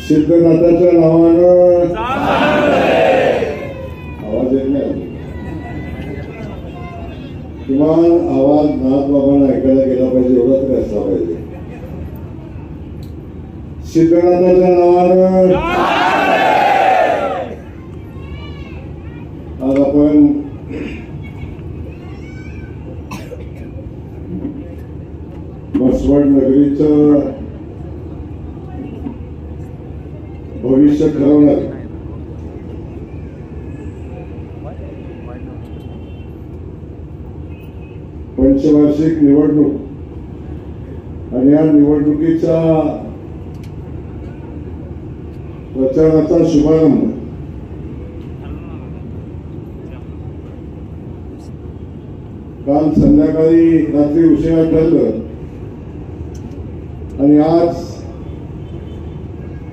सिद्धनाथाच्या नावानं आवाज येत नाही. किमान आवाज नाथबाबांना ऐकायला गेला पाहिजे, एवढा तरी असला पाहिजे. सिद्धनाथाच्या नावानं आज आपण म्हसवड नगरीचं भविष्य ठरवणार पंचवार्षिक निवडणूक आणि या निवडणुकीचा प्रचाराचा शुभारंभ काल संध्याकाळी रात्री उशिरा ठरलं आणि आज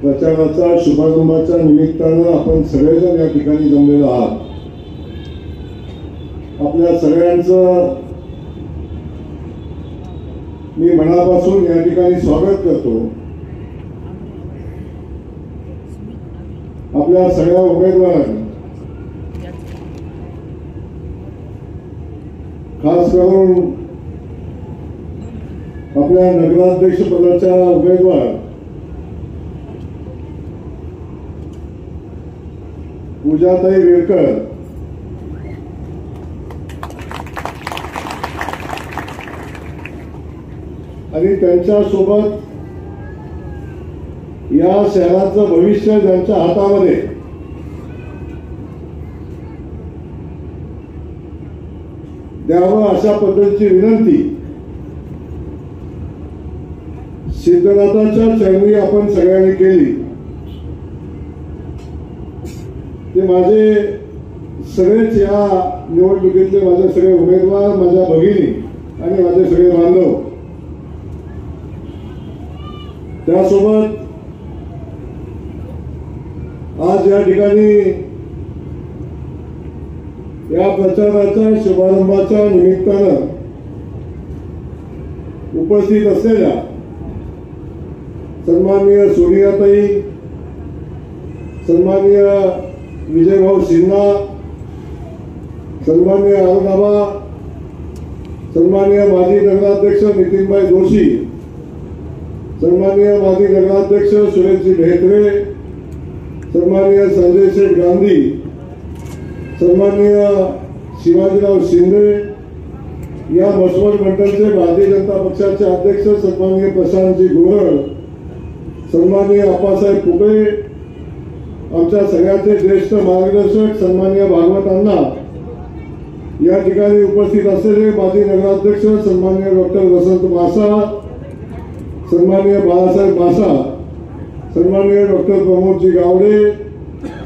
प्रचाराचा शुभारंभाच्या निमित्तानं आपण सगळेजण या ठिकाणी जमलेलो आहात. आपल्या सगळ्यांचं मी मनापासून या ठिकाणी स्वागत करतो. आपल्या सगळ्या उमेदवारांनी खास करून आपल्या नगराध्यक्ष पदाच्या उमेदवार पूजाताई वेळकर आणि त्यांच्या सोबत या शहराचं भविष्य ज्यांच्या हातामध्ये द्यावं अशा पद्धतीची विनंती सिद्धनाथाच्या चरणी आपण सगळ्यांनी केली. ते माझे सगळेच या निवडणुकीतले माझे सगळे उमेदवार, माझ्या भगिनी आणि माझे सगळे बांधव, त्यासोबत आज या ठिकाणी या प्रचाराच्या शुभारंभाच्या निमित्तानं उपस्थित असलेल्या सन्माननीय सोनियाताई, सन्माननीय विजयभाऊ सिन्हा, सन्माननीय अरुणाबा, सन्माननीय माजी नगराध्यक्ष नितीनभाई जोशी, सन्माननीय माजी नगराध्यक्ष सुरेशजी भेत्रे, सन्माननीय संजय शेठ गांधी, सन्माननीय शिवाजीराव शिंदे, या म्हसवड मंडळचे भारतीय जनता पक्षाचे अध्यक्ष सन्माननीय प्रशांतजी गोरड, सन्माननीय अप्पासाहेब पुकळे, आमच्या सगळ्यांचे ज्येष्ठ मार्गदर्शक सन्माननीय भागवत अण्णा, या ठिकाणी उपस्थित असलेले माजी नगराध्यक्ष सन्माननीय डॉक्टर वसंत मासा, सन्माननीय बाळासाहेब मासा, सन्माननीय डॉक्टर प्रमोदजी गावडे,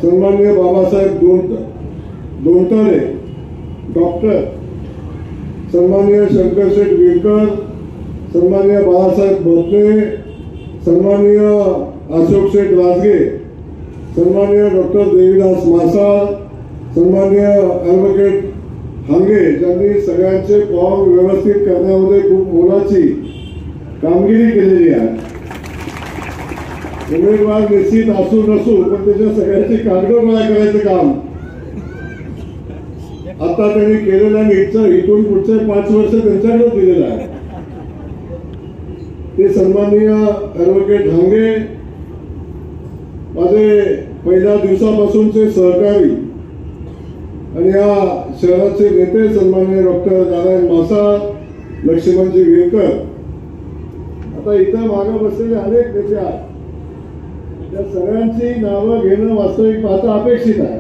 सन्माननीय बाबासाहेब दोंतारे डॉक्टर, सन्माननीय शंकरशेठ विरकर, सन्माननीय बाळासाहेब भोसले, सन्माननीय अशोक शेठ राजगे, सन्माननीय डॉक्टर देवीदास मासा, सन्माननीय ॲडव्होकेट हांगे, ज्यांनी सगळ्यांचे फॉर्म व्यवस्थित करण्यामध्ये खूप मोलाची कामगिरी केलेली आहे. उमेदवार निश्चित असू नसू पण त्याच्या सगळ्यांची कागदं गोळा करायचं काम आता त्यांनी केलेल्या नीटचं इथून पुढचे 5 वर्ष त्यांच्याकडे दिलेलं आहे. ते सन्माननीय ॲडव्होकेट हांगे माझे पहिल्या दिवसापासूनचे सहकारी आणि या शहराचे नेते सन्माननीय डॉक्टर नारायण मासा, लक्ष्मणजी वेळकर, आता इथं मागे बसलेले अनेक नेते आहेत. त्या सगळ्यांची नावं घेणं वास्तविक पाहता अपेक्षित आहे.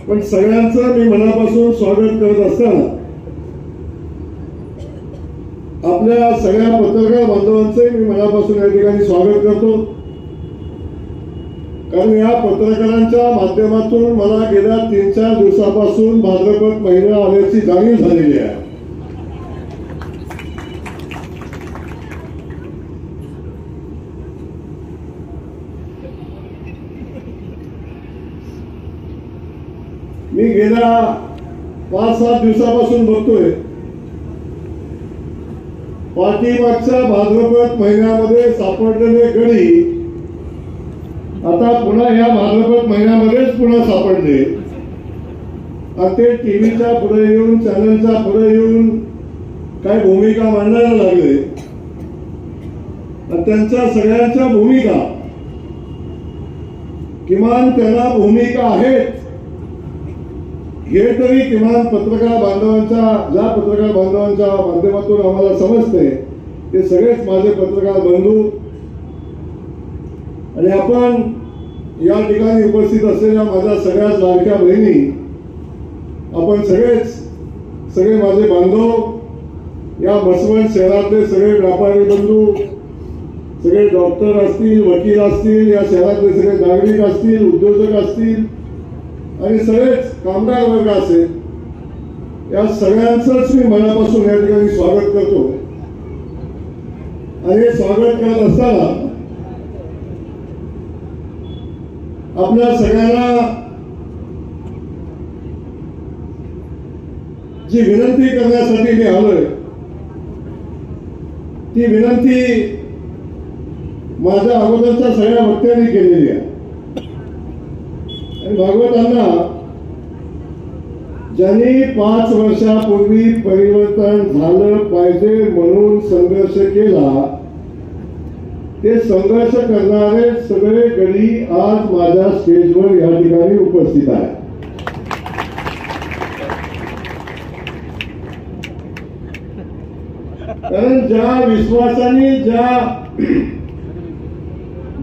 पण सगळ्यांचं मी मनापासून स्वागत करत असताना आपल्या सगळ्या पत्रकार बांधवांचे मी मनापासून या ठिकाणी स्वागत करतो. कारण या पत्रकारांच्या माध्यमातून मला गेल्या 3-4 दिवसापासून भाद्रपद महिना आल्याची जाणीव झालेली आहे. मी गेल्या 5-7 दिवसापासून बघतोय पाठीमागच्या भाद्रपद महिन्यामध्ये सापडलेले गडी आता पुन्हा या भाद्रपद महिन्यामध्येच पुन्हा सापडले आणि ते टीव्हीच्या पुढे येऊन चॅनलच्या पुढे येऊन काय भूमिका मांडायला लागले आणि त्यांच्या सगळ्यांच्या भूमिका किमान त्यांना भूमिका आहेत हे तरी किमान पत्रकार बांधवांच्या ज्या पत्रकार बांधवांच्या माध्यमातून आम्हाला समजते ते सगळेच माझे पत्रकार बंधू आणि आपण या ठिकाणी उपस्थित असलेल्या माझ्या सगळ्याच लाडक्या बहिणी आपण सगळे माझे बांधव या म्हसवड शहरातले सगळे व्यापारी बंधू सगळे डॉक्टर असतील वकील असतील या शहरातले सगळे नागरिक असतील उद्योजक असतील आणि सगळेच कामगार वर्ग असेल या सगळ्यांचंच मी मनापासून या ठिकाणी स्वागत करतो आणि हे स्वागत करत असताना आपल्या सगळ्यांना जी विनंती करण्यासाठी मी आलोय ती विनंती माझ्या अगोदरच्या सगळ्या वक्त्यांनी केलेली आहे आणि भागवतांना ज्यांनी 5 वर्षापूर्वी परिवर्तन झालं पाहिजे म्हणून संघर्ष केला ते संघर्ष करणारे सगळे गडी आज माझ्या स्टेजवर या ठिकाणी उपस्थित आहेत. कारण ज्या विश्वासाने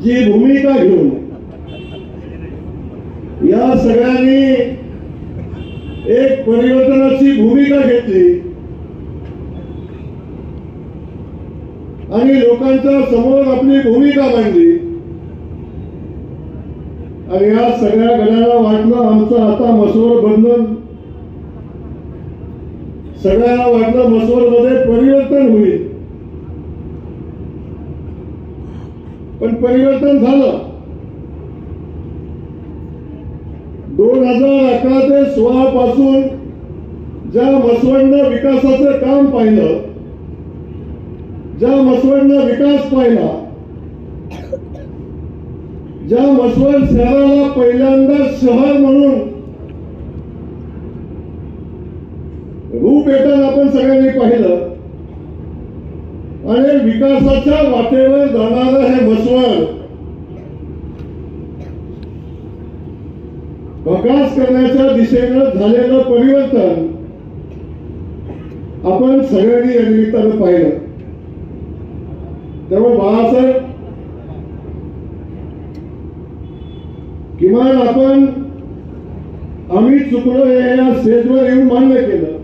जी भूमिका घेऊन या सगळ्यांनी एक परिवर्तनाची भूमिका घेतली आणि लोकांच्या समोर आपली भूमिका मांडली आणि या सगळ्या गड्याला वाटलं आमचं आता म्हसवड बंधन सगळ्यांना वाटलं म्हसवडमध्ये परिवर्तन होईल पण परिवर्तन झालं. 2011 ते 16 पासून ज्या म्हसवडनं विकासाचं काम पाहिलं ज्या म्हसवडनं विकास पाहिला ज्या म्हसवड शहराला पहिल्यांदा शहर म्हणून रूप येताना आपण सगळ्यांनी पाहिलं आणि विकासाच्या वाटेवर जाणारं हे म्हसवड विकास करण्याच्या दिशेनं झालेलं परिवर्तन आपण सगळ्यांनी या निमित्तानं पाहिलं. त्यामुळे बाळासाहेब किमान आपण आम्ही चुकलो हे या स्टेजवर येऊन मान्य केलं.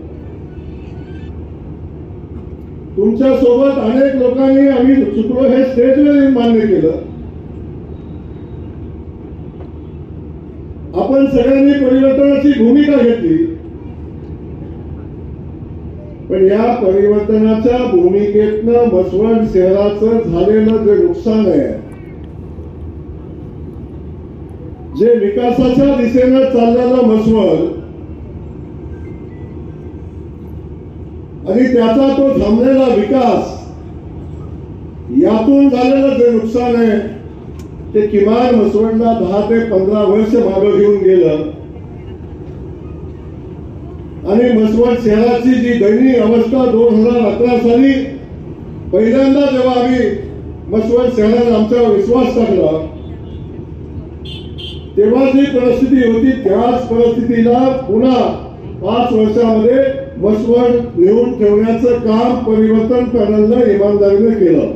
तुमच्या सोबत अनेक लोकांनी आम्ही चुकलो हे स्टेजवर येऊन मान्य केलं. आपण सगळ्यांनी परिवर्तनाची भूमिका घेतली पण या परिवर्तनाच्या भूमिकेतनं म्हसवड शहराचं झालेलं जे नुकसान आहे जे विकासाच्या दिशेनं चाललेलं म्हसवड आणि त्याचा तो थांबलेला विकास यातून झालेलं जे नुकसान आहे ते किमान म्हसवडला 10 ते 15 वर्ष मागे घेऊन गेलं आणि म्हसवड शहराची जी दयनीय अवस्था 2011 साली पहिल्यांदा जेव्हा आम्ही म्हसवड शहराने आमच्यावर विश्वास टाकला तेव्हा जी परिस्थिती होती त्याच परिस्थितीला पुन्हा 5 वर्षामध्ये म्हसवड नेऊन ठेवण्याचं काम परिवर्तन पॅनलनं इमानदारीने केलं.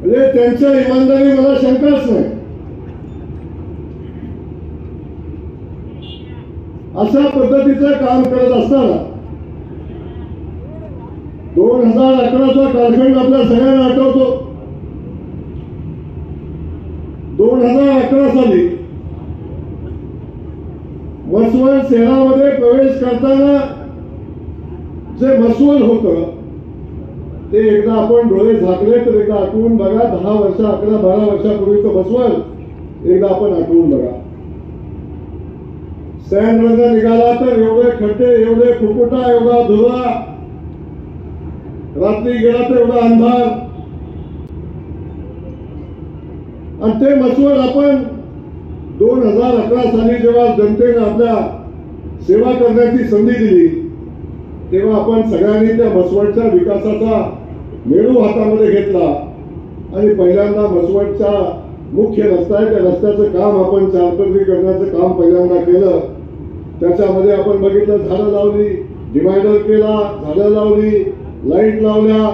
म्हणजे त्यांच्या इमानदारी मला शंकाच नाही. अशा पद्धतीचं काम करत असताना 2011चा कालखंड आपल्या सगळ्यांना आठवतो. 2011 साली म्हसवड शहरामध्ये प्रवेश करताना जे म्हसवड होतं ते एकदा आपण डोळे झाकले तर एकदा आठवून बघा. 10 वर्ष 11-12 वर्षापूर्वीचं म्हसवड एकदा आपण आठवून बघा. स्टँडवरनं निघाला तर एवढे खड्डे एवढे फुकुटा एवढा धुरा रात्री गेला तर एवढा अंधार आणि ते मसवड आपण 2011 साली जेव्हा जनतेने आपल्या सेवा करण्याची संधी दिली तेव्हा आपण सगळ्यांनी त्या मसवडच्या विकासाचा मेळू हातामध्ये घेतला आणि पहिल्यांदा मसवडच्या मुख्य रस्ता आहे त्या रस्त्याचं काम आपण चारपदरी करण्याचं काम पहिल्यांदा केलं. त्याच्यामध्ये आपण बघितलं झाडं लावली, डिवायडर केला, झाडं लावली, लाईट लावल्या.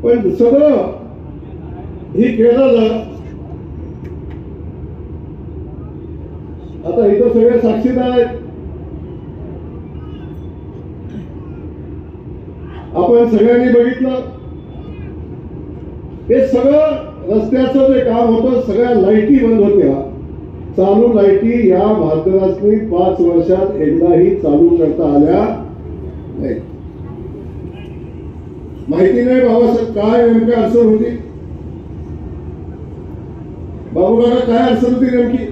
पण सगळं ही केलं. आता इथं सगळे साक्षीदार आहेत. आपण सगळ्यांनी बघितलं हे सगळं रस्त्याचं जे काम होतं सगळ्या लाईटी बंद होत्या. चालू लाईटी या भारतराष्ट्रीय 5 वर्षात एकदाही चालू करता आल्या नाही. माहिती नाही बाबासाहेब काय नेमकी अडचण होती. बाबू काका काय अडचण होती नेमकी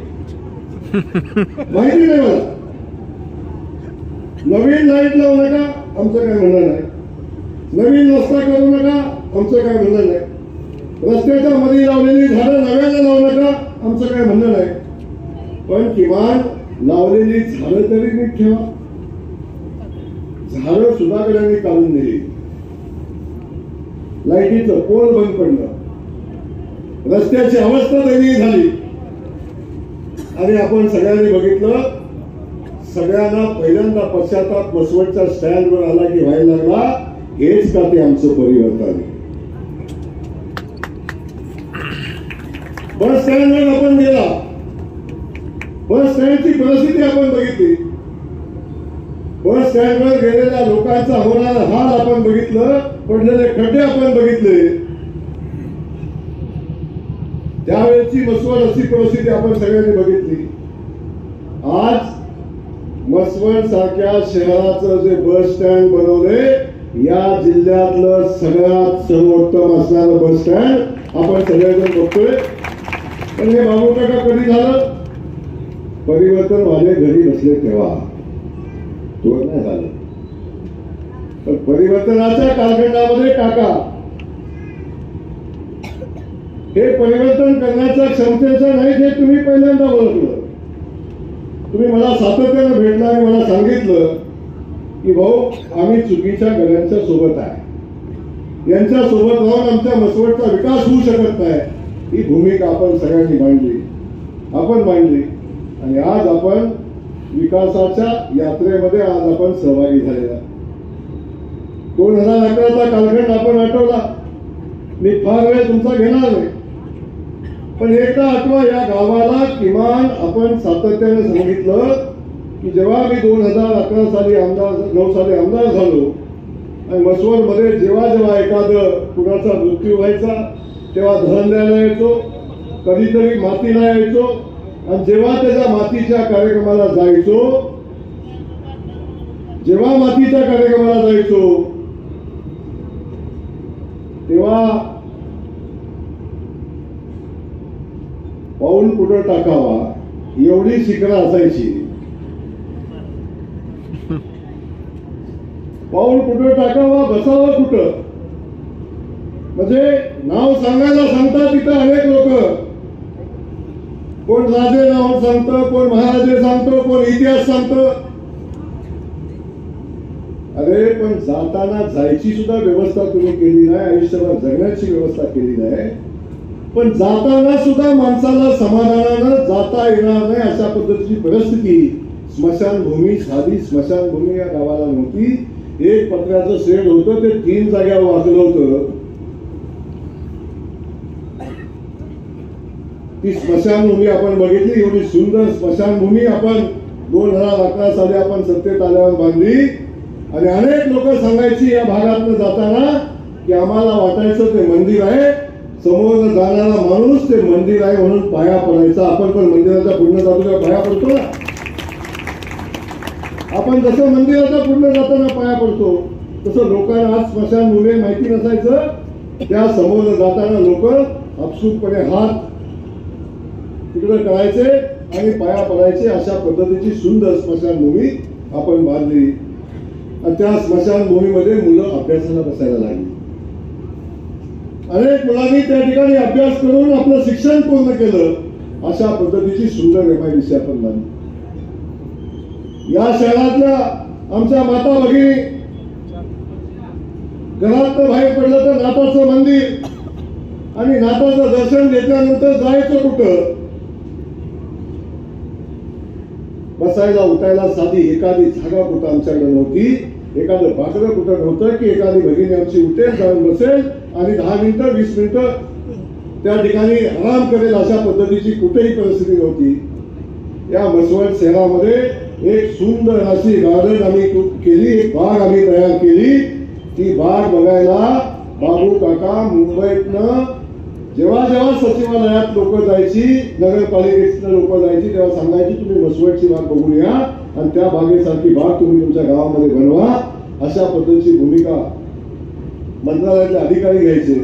माहिती नाही मला. नवीन लाईट लावू नका आमचं काय म्हणणं नाही, नवीन रस्ता करू नका आमचं काय म्हणणं नाही, रस्त्याच्या मध्ये लावलेली झाडं नव्यानं लावू नका आमचं काय म्हणणं नाही. पण किमान लावलेली झाडं तरी नीट ठेवा. झाडं सुधाकरांनी काढून दिली, लाईटीचं पोल बंद पडलं, रस्त्याची अवस्था दयनीय झाली. आणि आपण सगळ्यांनी बघितलं सगळ्यांना पहिल्यांदा पश्चाताप मसवडच्या स्टँडवर आला की व्हायला लागला. हेच का ते आमचं परिवर्तन. बस स्टँडवर आपण गेला, बस स्टँडची परिस्थिती आपण बघितली, बस स्टँडवर गेलेल्या लोकांचा होणारा हाल आपण बघितलं, पडलेले खड्डे आपण बघितले. त्यावेळेची मसवड अशी परिस्थिती आपण सगळ्यांनी बघितली. आज मसवड सारख्या शहराचं जे बस स्टँड बनवले या जिल्ह्यातलं सगळ्यात सर्वोत्तम असणारं बस स्टँड आपण सगळेजण बघतोय. पण हे बाबू काका कधी झालं. परिवर्तन माझे घरी बसले तेव्हा तो नाही झालं. पण परिवर्तनाच्या कालखंडामध्ये काका हे परिवर्तन करण्याच्या क्षमतेचं नाही जे तुम्ही पहिल्यांदा ओळखलं. तुम्ही मला सातत्यानं भेटला आणि मला सांगितलं की भाऊ आम्ही चुकीच्या गड्यांच्या सोबत आहे, यांच्या सोबत राहून आमच्या मसवडचा विकास होऊ शकत नाही. ही भूमिका आपण सगळ्यांनी मांडली, आपण मांडली आणि आज आपण विकासाच्या यात्रेमध्ये आज आपण सहभागी झालेला. 2011चा कालखंड आपण आठवला. मी फार वेळ तुमचा घेणार नाही, पण एकदा आठवा या गावाला किमान आपण सातत्याने सांगितलं की जेव्हा मी 2011 साली 9 साली आमदार झालो आणि मसवडमध्ये जेव्हा जेव्हा एखादं कुणाचा मृत्यू व्हायचा तेव्हा धरण्याला यायचो, कधीतरी मातीला यायचो आणि जेव्हा त्याच्या मातीच्या कार्यक्रमाला जायचो, जेव्हा मातीच्या कार्यक्रमाला जायचो तेव्हा पाऊल कुठं टाकावा एवढी शिखरं असायची. पाऊल कुठं टाकावा, बसावं कुठं, म्हणजे नाव सांगायला सांगतात तिथं अनेक लोक. कोण राजे नाव सांगतं, कोण महाराजे सांगतो, कोण इतिहास सांगतं. अरे पण जाताना जायची सुद्धा व्यवस्था तुम्ही केली नाही, आयुष्यभर जगण्याची व्यवस्था केली नाही. पण जाताना सुद्धा माणसाला समाधानानं जाता येणार नाही अशा पद्धतीची परिस्थिती. स्मशानभूमी, साधी स्मशानभूमी या गावाला नव्हती. एक पत्र्याचं शेड होतं, ते 3 जाग्यावर वाकलं होतं. ती स्मशानभूमी आपण बघितली. एवढी सुंदर स्मशानभूमी आपण 2011 साली आपण सत्तेत आल्यावर बांधली आणि अनेक लोक सांगायची या भागातनं जाताना की आम्हाला वाटायचं ते मंदिर आहे, समोर जाणारा माणूस ते मंदिर आहे म्हणून पाया पडायचा. आपण पण मंदिराच्या पुढे जातो तेव्हा पाया पडतो ना. आपण जसं मंदिराच्या पुढे जाताना पाया पडतो तसं लोकांना आज स्मशानभूमी माहिती नसायचं. त्या समोर जाताना लोक आपसूकपणे हात तिकडे करायचे आणि पाया पडायचे. अशा पद्धतीची सुंदर स्मशानभूमी आपण बांधली. त्या स्मशानभूमीमध्ये मुलं अभ्यासाला बसायला लागली. अनेक मुलांनी त्या ठिकाणी अभ्यास करून आपलं शिक्षण पूर्ण केलं. अशा पद्धतीची सुंदर MIDC आपण बांधली. या शहरातल्या आमच्या माता भगिनी घरात बाहेर पडलं तर नाथाचं मंदिर आणि नाथाचं दर्शन घेतल्यानंतर जायचं कुठं? बसायला उठायला साधी एखादी जागा कुठं आमच्याकडे नव्हती. एखादं बाकडं कुठं नव्हतं की एखादी भगिनी आमची उठेल, जाऊन बसेल आणि 10 मिनिटं 20 मिनिटं त्या ठिकाणी आराम करेल. अशा पद्धतीची कुठेही परिस्थिती नव्हती. या म्हसवड शहरामध्ये एक सुंदर अशी गार्डन आम्ही केली, एक बाग आम्ही तयार केली. ती बाग बघायला बाबू काका मुंबईतनं जेव्हा जेव्हा सचिवालयात लोक जायची, नगरपालिकेतनं लोक जायची, तेव्हा सांगायची तुम्ही म्हसवडची बाग बघून या आणि त्या बागेसारखी बाग तुम्ही तुमच्या गावामध्ये बनवा. अशा पद्धतीची भूमिका मंत्रालयातले अधिकारी घ्यायचे.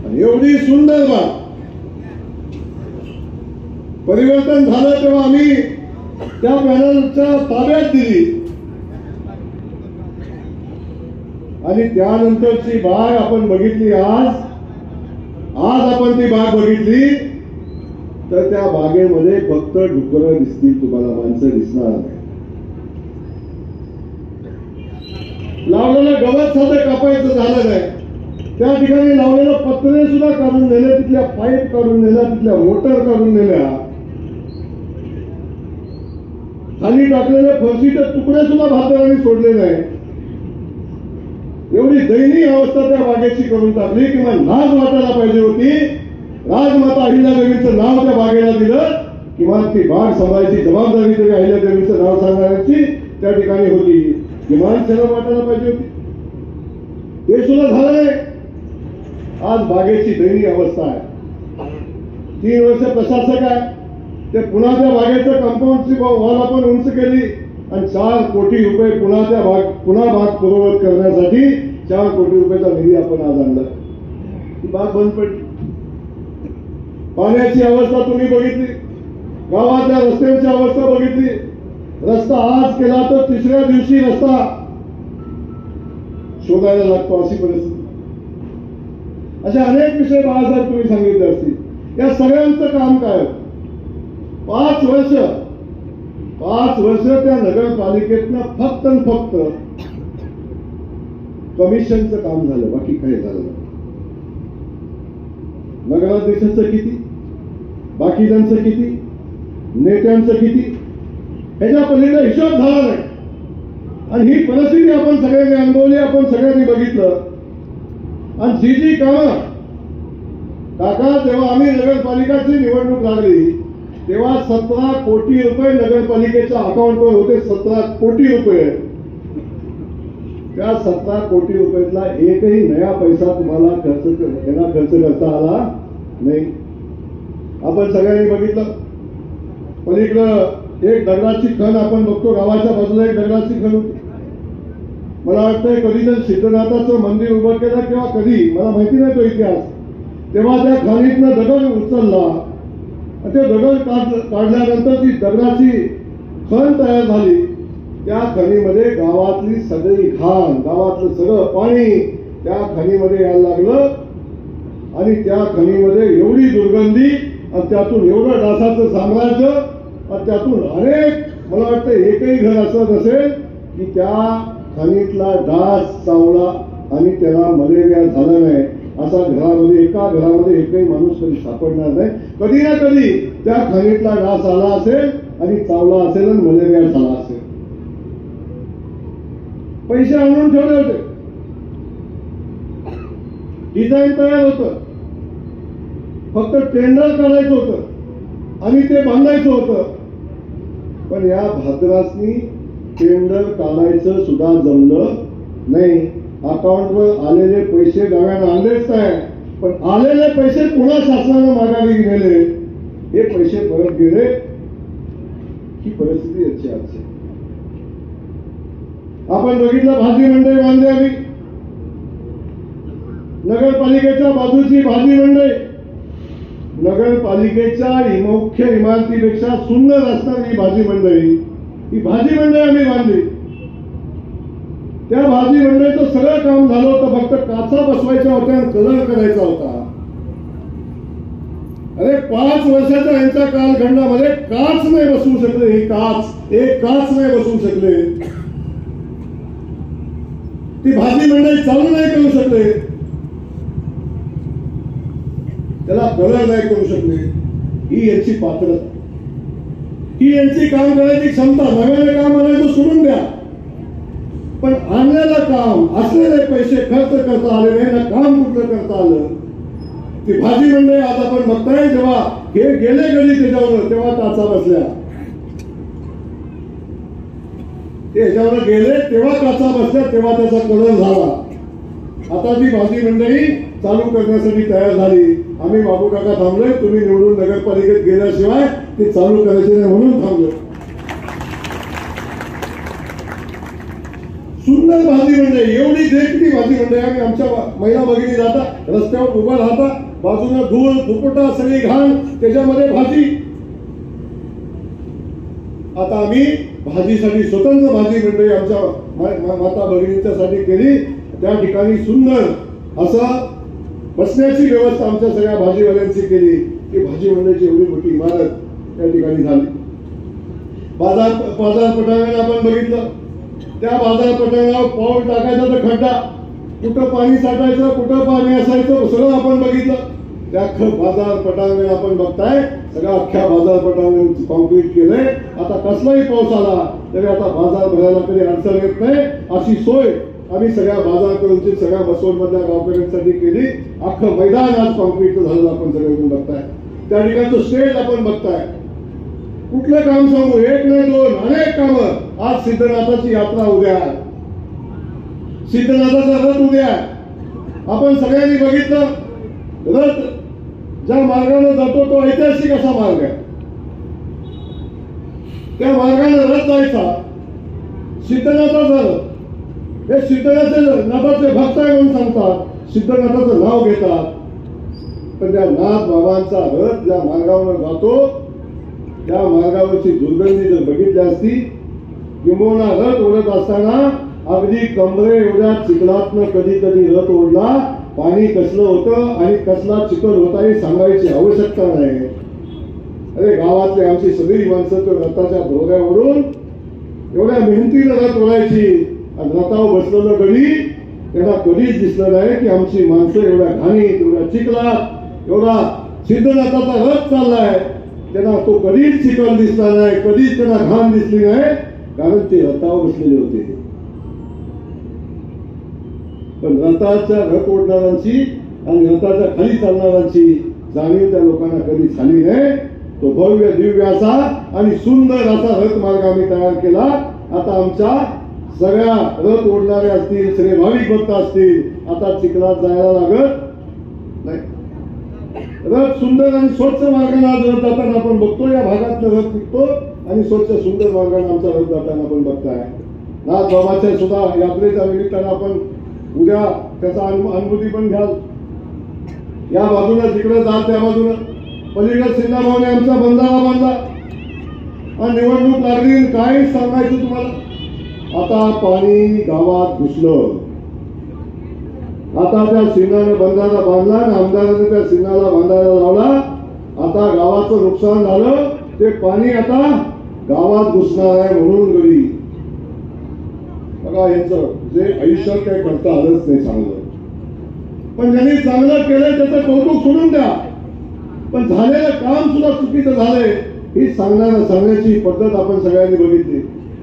आणि एवढी सुंदर बाग परिवर्तन झालं तेव्हा आम्ही त्या पॅनलच्या ताब्यात दिली आणि त्यानंतरची बाग आपण बघितली. आज आपण ती बाग बघितली तर त्या बागेमध्ये फक्त डुकरं दिसतील तुम्हाला, माणसं दिसणार नाही. लावलेलं गवत साधं कापायचं झालं नाही. त्या ठिकाणी लावलेलं पत्रे सुद्धा काढून नेले, तिथल्या पाईप काढून नेल्या, तिथल्या मोटर काढून नेल्या, खाली टाकलेले फरशीचे तुकडे सुद्धा भाजरांनी सोडले नाही. एवढी दयनीय अवस्था त्या बागेची करून टाकली. किंवा लाज वाटायला पाहिजे होती. राजमाता अहिल्यादेवीचं नाव त्या बागेला दिलं. किमान ती बाग सांभाळायची जबाबदारी तरी अहिल्यादेवीचं नाव सांगण्याची त्या ठिकाणी होती. किमान शरम वाटायला पाहिजे होती. हे सुद्धा झालं नाही. आज बागेची दयनीय अवस्था आहे. 3 वर्ष प्रशासक आहे ते पुन्हा त्या बागेचं कंपाऊंडची वॉल आपण उंच केली आणि 4 कोटी रुपये पुन्हा बाग पूर्ववत करण्यासाठी 4 कोटी रुपयाचा निधी आपण आज आणला. ती बाग बंद पडली. पाण्याची अवस्था तुम्ही बघितली, गावातल्या रस्त्यांची अवस्था बघितली. रस्ता आज केला तर 3ऱ्या दिवशी रस्ता शोधायला लागतो अशी परिस्थिती. असे अनेक विषय बाळासाहेब तुम्ही सांगितले असतील. या सगळ्यांचं काम काय? 5 वर्ष त्या नगरपालिकेतनं फक्त कमिशनचं काम झालं, बाकी काही झालं नाही. नगराध्यक्षांचं किती, बाकीच्यांचं किती, नेत्यांचं किती, ह्याच्या पलीकडे हिशोब झाला नाही. आणि ही परिस्थिती आपण सगळ्यांनी अनुभवली, आपण सगळ्यांनी बघितलं. आणि जी कामं काका जेव्हा आम्ही नगरपालिकाची निवडणूक लागली तेव्हा 17 कोटी रुपये नगरपालिकेच्या अकाउंटवर होते. 17 कोटी रुपये. त्या 17 कोटी रुपयातला एकही नया पैसा तुम्हाला खर्च करता आला नाही. आपण सगळ्यांनी बघितलं. पलीकडं एक दगडाची खण आपण बघतो, गावाच्या बाजूला एक दगडाची खण होती. मला वाटतंय कधी जर सिद्धनाथाचं मंदिर उभं केलं किंवा कधी, मला माहिती नाही तो इतिहास, तेव्हा त्या खाणीतनं दगड उचलला. ते दगड काढल्यानंतर ती दगडाची खण तयार झाली. त्या खणीमध्ये गावातली सगळी घाण, गावातलं सगळं पाणी त्या खणीमध्ये यायला लागलं. आणि त्या खणीमध्ये एवढी दुर्गंधी आणि त्यातून एवढं डासाचं साम्राज्य आणि त्यातून अनेक, मला वाटतं एकही घर असं नसेल की त्या खणीतला डास चावला आणि त्याला मलेरिया झाला नाही. असा एका घरामध्ये एकही माणूस कधी सापडणार नाही. कधी ना कधी त्या खणीतला डास आला असेल आणि चावला असेल आणि मलेरिया झाला असेल. पैसे आणून ठेवले होते, डिझाईन तयार होतं, फक्त टेंडर काढायचं होतं आणि ते बांधायचं होतं. पण या भाद्रासनी टेंडर काढायचं सुद्धा जमलं नाही. अकाउंटवर आलेले पैसे नव्यानं आणलेच नाही, पण आलेले पैसे पुन्हा शासनानं माघारी गेले. हे पैसे परत गेले. ही परिस्थिती याची आजची. आपण बघितलं भाजी मंडई बांधली आम्ही. नगरपालिकेच्या बाजूची भाजी मंडई नगरपालिकेच्या मुख्य इमारतीपेक्षा सुंदर असणारी ही भाजी मंडई आम्ही बांधली. त्या भाजी मंडईचं सगळं काम झालं होतं, फक्त काचा बसवायच्या होत्या आणि कलर करायचा होता. अरे 5 वर्षाच्या यांच्या कालखंडामध्ये काच नाही बसवू शकले. ही काच, एक काच नाही बसवू शकले. ती भाजी मंडई चालू नाही करू शकले. त्याला कलर नाही करू शकले. ही यांची पात्रता, ही यांची काम करायची क्षमता. नव्याने काम आणायचं सोडून द्या, पण आणलेलं काम, असलेले पैसे खर्च करता आले नाही ना, काम कुठलं करता आलं. ती भाजी मंडई आज आपण बघताय, जेव्हा हे गेले गडी त्याच्यावर, तेव्हा काचा बसल्या. ते ह्याच्यावर गेले तेव्हा काचा बसल्या, तेव्हा त्याचा कलर झाला. आता ती भाजी मंडई चालू करण्यासाठी तयार झाली. आम्ही बाबू काका थांबलोय, तुम्ही निवडून नगरपालिकेत गेल्याशिवाय ते चालू करायचे नाही म्हणून थांबलोय. सुंदर भाजी मंडई, एवढी देखणी भाजी मंडई. आम्ही आमच्या महिला भगिनी जाता, रस्त्यावर उभा राहता, बाजूला धूळ फुफुटा सगळी घाण, त्याच्यामध्ये भाजी. आता आम्ही भाजीसाठी स्वतंत्र भाजी मंडई आमच्या माता भगिनींच्यासाठी केली. त्या ठिकाणी सुंदर असं बसण्याची व्यवस्था आमच्या सगळ्या भाजीवाल्यांची केली. की भाजी मंडईची एवढी मोठी इमारत त्या ठिकाणी झाली. बाजार पटांगण आपण बघितलं. त्या बाजार पटांगणावर पाऊल टाकायचा तर खड्डा, कुठं पाणी साठायचं, कुठं पाणी असायचं, सगळं आपण बघितलं. त्या बाजार पटांगण आपण बघताय, सगळं अख्ख्या बाजार पटांगण कॉन्क्रीट केलंय. आता कसलाही पाऊस आला तरी आता बाजार भरायला कधी अडचण येत नाही, अशी सोय आम्ही सगळ्या बाजारकरूंची, सगळ्या बसवणमधल्या गावकऱ्यांसाठी केली. अख्खं मैदान आज कॉन्क्रीट झालेलं आपण सगळं बघताय. त्या ठिकाणचं स्टेज आपण बघताय. कुठलं काम सांगू, एक नाही दोन, अनेक कामं. आज सिद्धनाथाची यात्रा उद्या, सिद्धनाथाचा रथ उद्या. आपण सगळ्यांनी बघितलं, रथ ज्या मार्गाने जातो तो ऐतिहासिक असा मार्ग आहे. त्या मार्गाने रथ जायचा, सिद्धनाथाचा रथ. हे सिद्धनाथाचे भक्त आहे म्हणून सांगतात, सिद्धनाथाचं नाव घेतात. पण त्या नाथ बाबांचा रथ ज्या मार्गावर जातो, त्या मार्गावरची दुर्गंधी जर बघितली असती, किंबहुना रथ ओढत असताना अगदी कमरे एवढ्या चिखलातनं कधीतरी रथ ओढला, पाणी कसलं होतं आणि कसला चिखल होता हे सांगायची आवश्यकता नाही. अरे गावातली आमची सगळी माणसं तर रथाच्या दोऱ्यावरून एवढ्या मेहनतीनं रथ ओढायची, आणि रथावर बसलेलं गडी त्यांना कधीच दिसलं नाही की आमची माणसं एवढ्या घाणीत, एवढ्या चिखलात, एवढा सिद्धनाथाचा रथ चाललाय, त्यांना तो कधीच चिखल दिसला नाही, कधीच त्यांना घाण दिसली नाही, कारण ते रथावर बसलेले होते. पण रथाच्या रथ ओढणाऱ्यांची आणि रथाच्या खाली चालणाऱ्यांची जाणीव त्या लोकांना कधी झाली नाही. तो भव्य दिव्य असा आणि सुंदर असा रथ मार्ग आम्ही तयार केला. आता आमच्या सगळ्या रथ ओढणारे असतील, सगळे भाविक भक्त असतील, आता चिखलात जायला लागत नाही. रथ सुंदर आणि स्वच्छ मार्गाने आज रथ जाताना आपण बघतो. या भागातलं रथ निघतो आणि स्वच्छ सुंदर मार्गाने आमचा रथ जाताना आपण बघताय. नाथ बाबाच्या सुद्धा यात्रेच्या निमित्तानं आपण उद्या त्याचा अनुभूती पण घ्याल. या बाजूला जिकडे जाल त्या बाजूला पलीकडे सिन्नाभाऊने आमचा बंधारा बांधला आणि निवडणूक लागली. काय सांगायचं तुम्हाला, आता पाणी गावात घुसलं. आता त्या सिन्नाने बंधारा बांधला आणि आमदाराने त्या सिन्नाला बांधायला लावला. आता गावाचं नुकसान झालं, ते पाणी आता गावात घुसणार आहे म्हणून गडी. बघा यांचं जे आयुष्यात काही करता आलंच नाही चांगलं, पण ज्यांनी चांगलं केलंय त्याचं कौतुक सोडून द्या. पण झालेलं काम सुद्धा चुकीचं झालंय ही सांगण्याची पद्धत आपण सगळ्यांनी बघितली.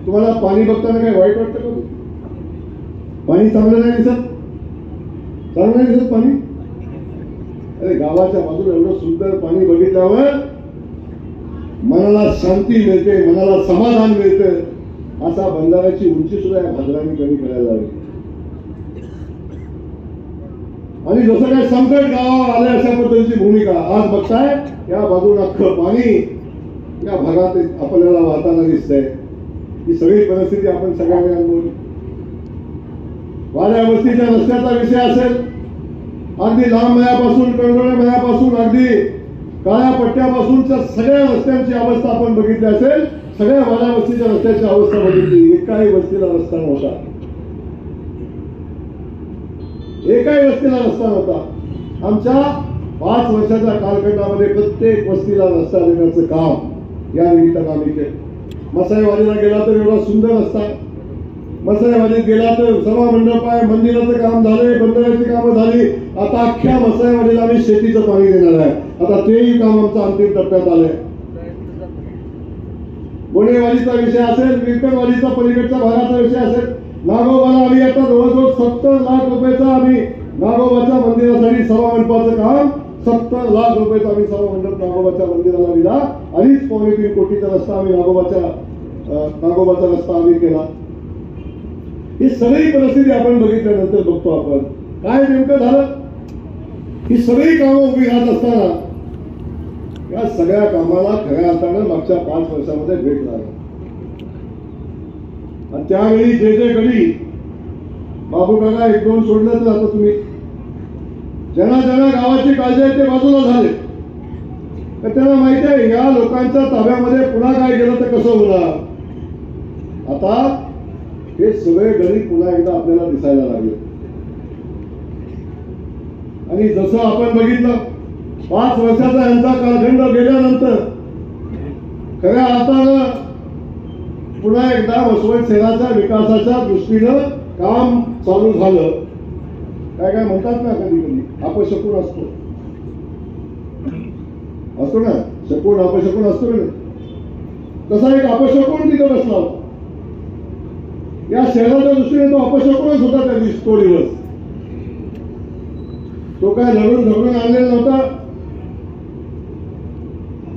तुम्हाला पाणी बघताना काही वाईट वाटतं का? पाणी चांगलं नाही दिसत, चांगलं नाही दिसत पाणी. अरे गावाच्या बाजूला एवढं सुंदर पाणी बघितल्यावर मनाला शांती मिळते, मनाला समाधान मिळतं. असा बंधाऱ्याची उंची सुद्धा या भाद्रांनी कमी करायला लागली. आणि जसं काय संकट गावावर आले अशा पद्धतीची भूमिका आज बघताय. या बाजूला अख्खं पाणी या भागात आपल्याला वाहताना दिसतंय. ही सगळी परिस्थिती आपण सगळ्यांनी अनुभवली. वाड्या वस्तीच्या रस्त्याचा विषय असेल, अगदी लांब मयापासून कळवळे मयापासून अगदी काळ्या पट्ट्यापासूनच्या सगळ्या रस्त्यांची अवस्था आपण बघितली असेल. सगळ्या वाड्या वस्तीच्या रस्त्याची अवस्था बघितली. एकाही वस्तीला रस्ता नव्हता. एकाही वस्तीला रस्ता नव्हता. आमच्या 5 वर्षाच्या कालखंडामध्ये प्रत्येक वस्तीला रस्ता देण्याचं काम या निमित्तानं आम्ही केलं. मसाईवाडीला गेला तर एवढा सुंदर रस्ता, मसाईवाडीत गेला तर सभा मंडप आहे, मंदिराचं काम झालंय, बंदराची कामं झाली. आता अख्ख्या मसाईवाडीला आम्ही शेतीचं पाणी देणार आहे. आता तेही काम आमचं अंतिम टप्प्यात आलंय. गोणेवाडीचा विषय असेल, विरकरवाडीचा पलीकडच्या भागाचा विषय असेल, नागोबाला आम्ही आता जवळजवळ 70 लाख रुपयाचा आम्ही नागोबाच्या मंदिरासाठी सभा मंडपाचं काम 70 लाख रुपयाचा आम्ही सभा मंडप नागोबाच्या मंदिराला दिला. 2.5-3 कोटीचा रस्ता आम्ही नागोबाचा रस्ता आम्ही केला. ही सगळी परिस्थिती आपण बघितल्यानंतर बघतो आपण काय नेमकं झालं. ही सगळी कामं उभी राहत असताना या सगळ्या कामाला खऱ्या अर्थानं मागच्या 5 वर्षामध्ये भेट झाली. आणि त्यावेळी जे गडी बाबू काका 1-2 सोडलं तर आता तुम्ही ज्यांना गावाची काळजी आहे ते बाजूला झाले. तर त्यांना माहिती आहे या लोकांच्या ताब्यामध्ये पुन्हा काय गेलं तर कसं होणार. आता हे सगळे गडी पुन्हा एकदा आपल्याला दिसायला लागले. आणि जसं आपण बघितलं 5 वर्षाचा यांचा कालखंड गेल्यानंतर खऱ्या अर्थानं पुन्हा एकदा वसवत शहराच्या विकासाच्या दृष्टीनं काम चालू झालं. काय म्हणतात ना कधी अपशकुन असतो ना, शकून अपशकुन असतो ना, तसा एक अपशकुन तिथं बसला होता. या शहराच्या दृष्टीने तो अपशकुनच होता त्या दिवशी. तो दिवस तो काय लढून झगडून आणलेला नव्हता.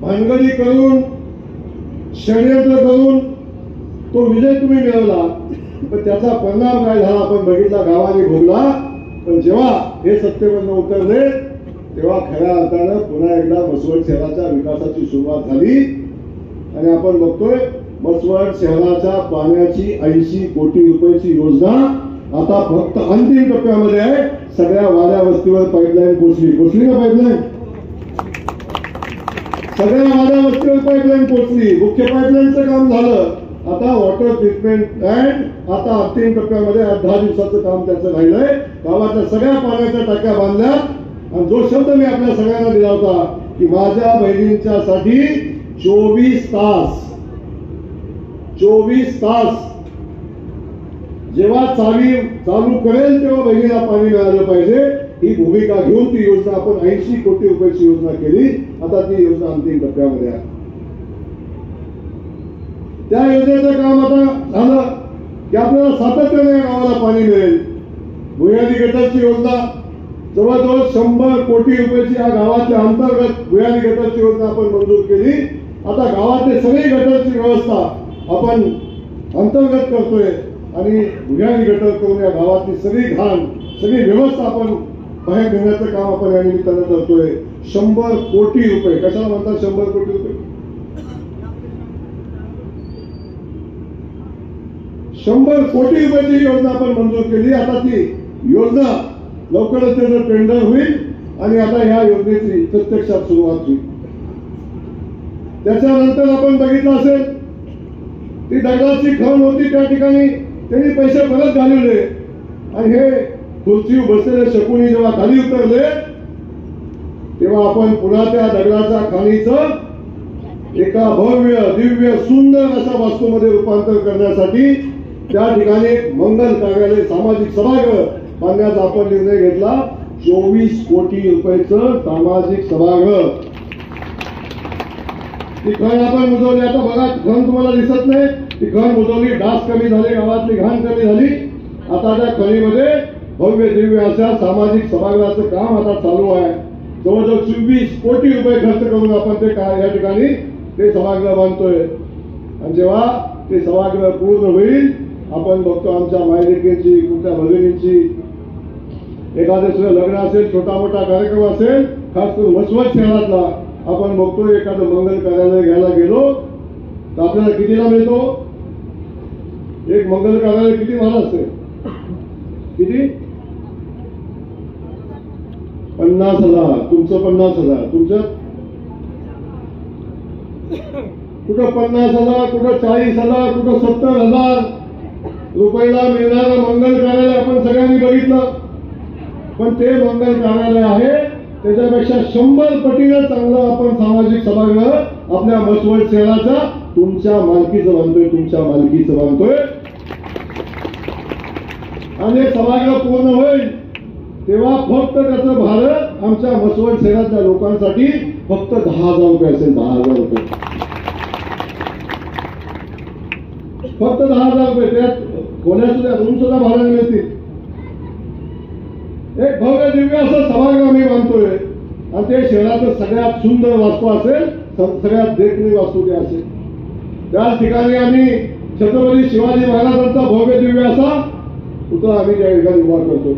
भानगडी करून षडयंत्र करून तो विजय तुम्ही मिळवला, पण त्याचा परिणाम काय झाला आपण बघितला. गावाने भोगला. पण जेव्हा हे सत्तेमधून उतरले तेव्हा खऱ्या अर्थानं पुन्हा एकदा मसवड शहराच्या विकासाची सुरुवात झाली. आणि आपण बघतोय मसवड शहराच्या पाण्याची 80 कोटी रुपयाची योजना आता फक्त अंतिम टप्प्यामध्ये आहे. सगळ्या वाड्या वस्तीवर पाईपलाईन पोचली ना पाईपलाईन. सगळ्या वाड्या वस्तीवर पाईपलाईन पोचली. मुख्य पाईपलाईनचं काम झालं. आता वॉटर ट्रीटमेंट प्लॅन्ट आता अंतिम टप्प्यामध्ये 10 दिवसाचं काम त्याचं राहिलंय. गावाच्या सगळ्या पाण्याच्या टाक्या बांधल्या. आणि जो शब्द मी आपल्या सगळ्यांना दिला होता की माझ्या बहिणींच्यासाठी 24 तास जेव्हा चालू करेल तेव्हा बहिणीला पाणी मिळालं पाहिजे, ही भूमिका घेऊन ती योजना आपण 80 कोटी रुपयाची योजना केली. आता ती योजना अंतिम टप्प्यामध्ये आहे. त्या योजनेचं काम आता झालं की आपल्याला सातत्याने गावाला पाणी मिळेल. भुयारी गटारची योजना जवळजवळ 100 कोटी रुपयाची या गावाच्या अंतर्गत भुयारी गटारची योजना आपण मंजूर केली. आता गावातले सगळी गटारची व्यवस्था आपण अंतर्गत करतोय आणि भुयारी गटर करून या गावातली सगळी घाण सगळी व्यवस्था आपण बाहेर घेण्याचं काम आपण या निमित्तानं करतोय. 100 कोटी रुपये. कशाला म्हणतात 100 कोटी रुपये? 100 कोटी रुपयाची योजना आपण मंजूर केली. आता ती योजना लवकरच त्याचं टेंडर होईल आणि आता या योजनेची प्रत्यक्षात सुरुवात होईल. त्याच्यानंतर आपण बघितलं असेल ती दगडाची खण होती त्या ठिकाणी त्यांनी पैसे परत घालवले आणि हे खुर्चीवर बसलेले शकुनी जेव्हा खाली उतरले तेव्हा आपण पुन्हा त्या दगडाच्या खाणीचं एका भव्य दिव्य सुंदर अशा वास्तूमध्ये रूपांतर करण्यासाठी त्या ठिकाणी एक मंगल कार्यालय सामाजिक सभागृह बांधण्याचा आपण निर्णय घेतला. 24 कोटी रुपयाचं सामाजिक सभागृह. ती खण आपण मुजवली. आता बघा खण तुम्हाला दिसत नाही. ती खण मुजवली. डास कमी झाले, गावातली घाण कमी झाली. आता त्या खणीमध्ये भव्य दिव्य अशा सामाजिक सभागृहाचं काम आता चालू आहे. जवळजवळ 24 कोटी रुपये खर्च करून आपण ते या ठिकाणी ते सभागृह बांधतोय. आणि जेव्हा ते सभागृह पूर्ण होईल आपण बघतो आमच्या मायलेकींची कुठल्या भगिनींची एखाद्या लग्न असेल, छोटा मोठा कार्यक्रम असेल, खास करून वसवत शहरातला आपण बघतो एखादं मंगल कार्यालय घ्यायला गेलो तर आपल्याला कितीला मिळतो? एक मंगल कार्यालय किती महाग असते? किती? 50,000. तुमचं 50,000. तुमचं कुठं 50,000, कुठं 40,000, कुठं 70,000 रुपयाला मिळणारं मंगल कार्यालय आपण सगळ्यांनी बघितलं. पण ते मंगल कार्यालय आहे त्याच्यापेक्षा 100 पटीने चांगलं आपण सामाजिक सभागृह आपल्या म्हसवड शहराचा तुमच्या मालकीचं बांधतोय. आणि हे सभागृह पूर्ण होईल तेव्हा फक्त त्याचं भाडं आमच्या म्हसवड शहरातल्या लोकांसाठी फक्त 10,000 रुपये असेल. 10,000 रुपये, फक्त 10,000 रुपये. त्यात खोल्या सुद्धा रूम सुद्धा भाड्याने मिळतील. एक भव्य दिव्य असं सभागृह आम्ही बांधतोय आणि ते शहराचं सगळ्यात सुंदर वास्तू असेल, सगळ्यात देखणी वास्तू ते असेल. त्याच ठिकाणी आम्ही छत्रपती शिवाजी महाराजांचा भव्य दिव्य असा पुतळा आम्ही त्या ठिकाणी उभा करतो.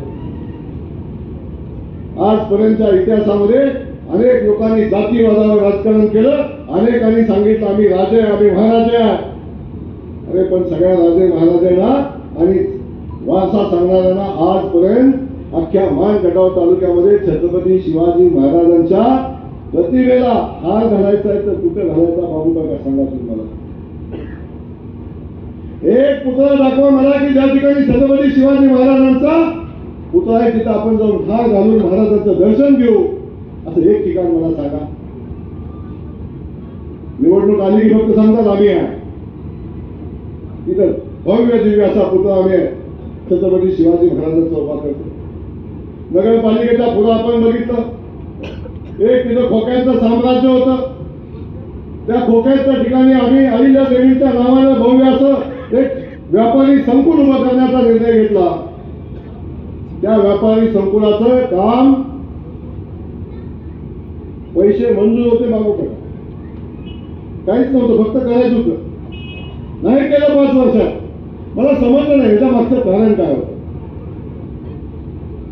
आजपर्यंतच्या इतिहासामध्ये अनेक लोकांनी जातीवादावर राजकारण केलं, अनेकांनी सांगितलं आम्ही राजे आम्ही महाराजे. अरे पण सगळ्या राजे महाराजांना आणि वारसा सांगणाऱ्यांना आजपर्यंत अख्ख्या मानगडाव तालुक्यामध्ये छत्रपती शिवाजी महाराजांच्या प्रतिमेला हार घालायचा आहे तर कुठे घालायचा बाबू का सांगा तुम्ही मला. एक पुतळा दाखवा मला की ज्या ठिकाणी छत्रपती शिवाजी महाराजांचा पुतळा आहे तिथं आपण जाऊन हार घालून महाराजांचं दर्शन घेऊ असं एक ठिकाण मला सांगा. निवडणूक आली की फक्त सांगतात आम्ही आहे. तिथं भव्य दिव्य असा पुतळा आम्ही छत्रपती शिवाजी महाराजांचा उभा करतो. नगरपालिकेच्या पुढं आपण बघितलं एक तिथं खोक्यांचं साम्राज्य होतं. त्या खोक्याच्या ठिकाणी आम्ही अहिल्या देवीच्या नावानं भव्य असं एक व्यापारी संकुल उभं करण्याचा निर्णय घेतला. त्या व्यापारी संकुलाचं काम पैसे मंजूर होते बाबूकडे, काहीच नव्हतं, फक्त करायचं होतं. नाही केलं 5 वर्षात. मला समजलं नाही याच्या मागचं कारण काय होतं.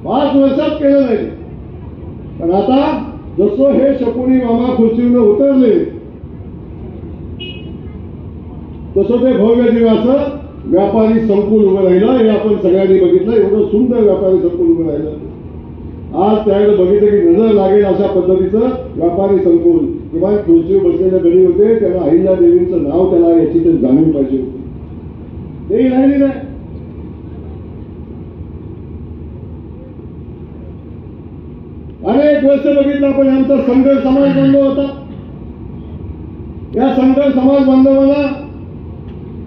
5 वर्षात केलं नाही. पण आता जसं हे शकुनी मामा खुर्चीवर उतरले तसं ते भव्य दिव्याचं व्यापारी संकुल उभं राहिलं. हे आपण सगळ्यांनी बघितलं. एवढं सुंदर व्यापारी संकुल उभं राहिलं. आज त्यावेळेला बघितलं की नजर लागेल अशा पद्धतीचं व्यापारी संकुल. किंवा खुर्चीवर बसलेले गडी होते त्यांना अहिल्या देवींचं नाव त्याला याची तर जाणीव पाहिजे होती. तेही राहिली नाही. अनेक वर्ष बघितलं आपण आमचा संघर्ष समाज बांधव होता. या संघर्ष समाज बांधवांना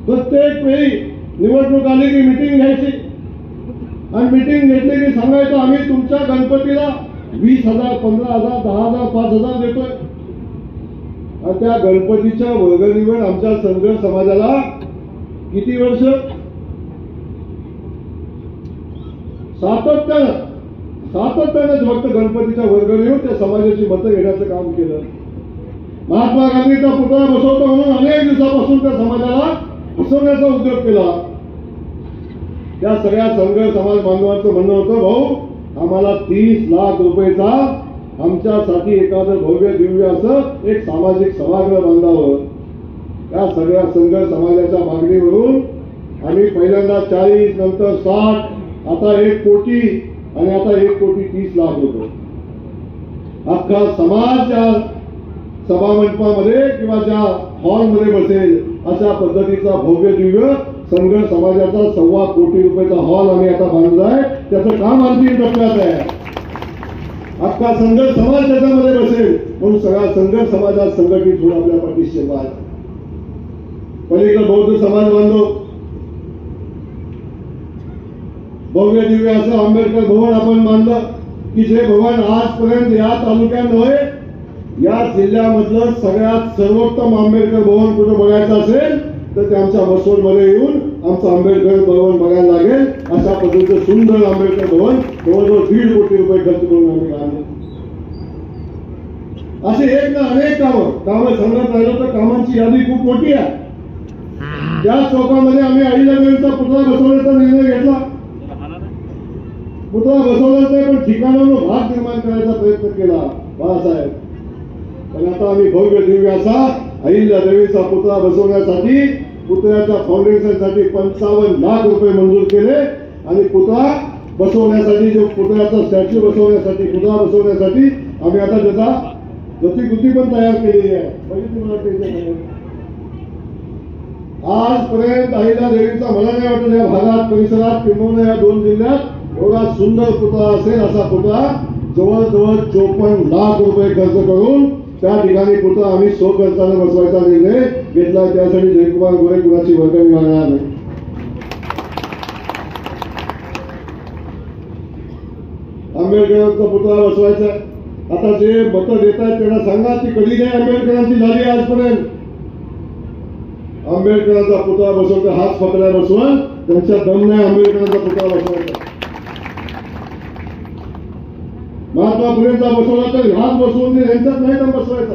प्रत्येक वेळी निवडणूक आली की मिटिंग घ्यायची आणि मिटिंग घेतली की सांगायचं आम्ही तुमच्या गणपतीला 20,000 15,000 10,000 5,000 देतोय. आणि त्या गणपतीच्या वर्गणीवर आमच्या संघर्ष समाजाला किती वर्ष सातत्यानं फक्त गणपतीच्या वर्गणीवर त्या समाजाची मतं घेण्याचं काम केलं. महात्मा गांधीचा पुतळा बसवतो म्हणून अनेक दिवसापासून त्या समाजाला फसवण्याचा उद्योग केला. त्या सगळ्या संघर्ष समाज बांधवांचं म्हणणं होतं भाऊ आम्हाला 30 लाख रुपयेचा आमच्यासाठी एखादं भव्य दिव्य असं एक सामाजिक सभागृह बांधावं. त्या सगळ्या संघर्ष समाजाच्या मागणीवरून आम्ही पहिल्यांदा 40 नंतर 60 आता 1 कोटी आणि आता 1,30,00,000 रुपये अख्खा समाज ज्या सभामंडपामध्ये किंवा ज्या हॉलमध्ये बसेल अशा पद्धतीचा भव्य दिव्य संघर्ष समाजाचा 1.25 कोटी रुपयाचा हॉल आम्ही आता बांधलाय. त्याचं काम अंतिम टप्प्यात आहे. अख्खा संघर्ष समाज त्याच्यामध्ये बसेल म्हणून सगळा संघर्ष समाजात संघटित होऊन आपल्या पाठीशी उभा आहे. पलीकडे बौद्ध समाज बांधव भव्य दिव्य असं आंबेडकर भवन आपण बांधलं की जे भवन आजपर्यंत या तालुक्यात नव्हे या जिल्ह्यामधलं सगळ्यात सर्वोत्तम आंबेडकर भवन कुठं बघायचं असेल तर ते आमच्या म्हसवडमध्ये येऊन आमचं आंबेडकर भवन बघायला लागेल. अशा पद्धतीचं सुंदर आंबेडकर भवन जवळजवळ 1.5 कोटी रुपये खर्च करून आम्ही बांधले. असे एक ना अनेक कामं सांगत राहिलो तर कामांची यादी खूप मोठी आहे. त्या चौकामध्ये आम्ही अहिल्यादेवींचा पुतळा बसवण्याचा निर्णय घेतला. पुतळा बसवलाच नाही पण ठिकाणावर भाग निर्माण करायचा प्रयत्न केला बाळासाहेब. पण आता आम्ही भव्य दिव्य असा अहिल्यादेवीचा पुतळा बसवण्यासाठी पुतळ्याच्या फाउंडेशनसाठी 55 लाख रुपये मंजूर केले आणि पुतळा बसवण्यासाठी जो पुतळ्याचा स्टॅच्यू बसवण्यासाठी पुतळा बसवण्यासाठी आम्ही आता त्याचा गतिकृती पण तयार केलेली आहे. आजपर्यंत अहिल्यादेवीचा मला नाही वाटत या भागात परिसरात किंवा या 2 जिल्ह्यात एवढा सुंदर पुतळा असेल असा पुतळा जवळजवळ 54 लाख रुपये खर्च करून त्या ठिकाणी पुतळा आम्ही स्वखर्चाने बसवायचा निर्णय घेतला. त्यासाठी जयकुमार गोरे कुणाची वर्गणी मागणार नाही. आंबेडकरांचा पुतळा बसवायचा. आता जे मत देत आहेत त्यांना सांगा की कधी नाही आंबेडकरांची झाली आजपर्यंत. आंबेडकरांचा पुतळा बसवता हात पकड्या बसवून त्यांच्या दम नाही आंबेडकरांचा पुतळा बसवायचा. महात्मा फुलेंचा बसवला तर हात बसवून यांच्यात नाही दम बसवायचा.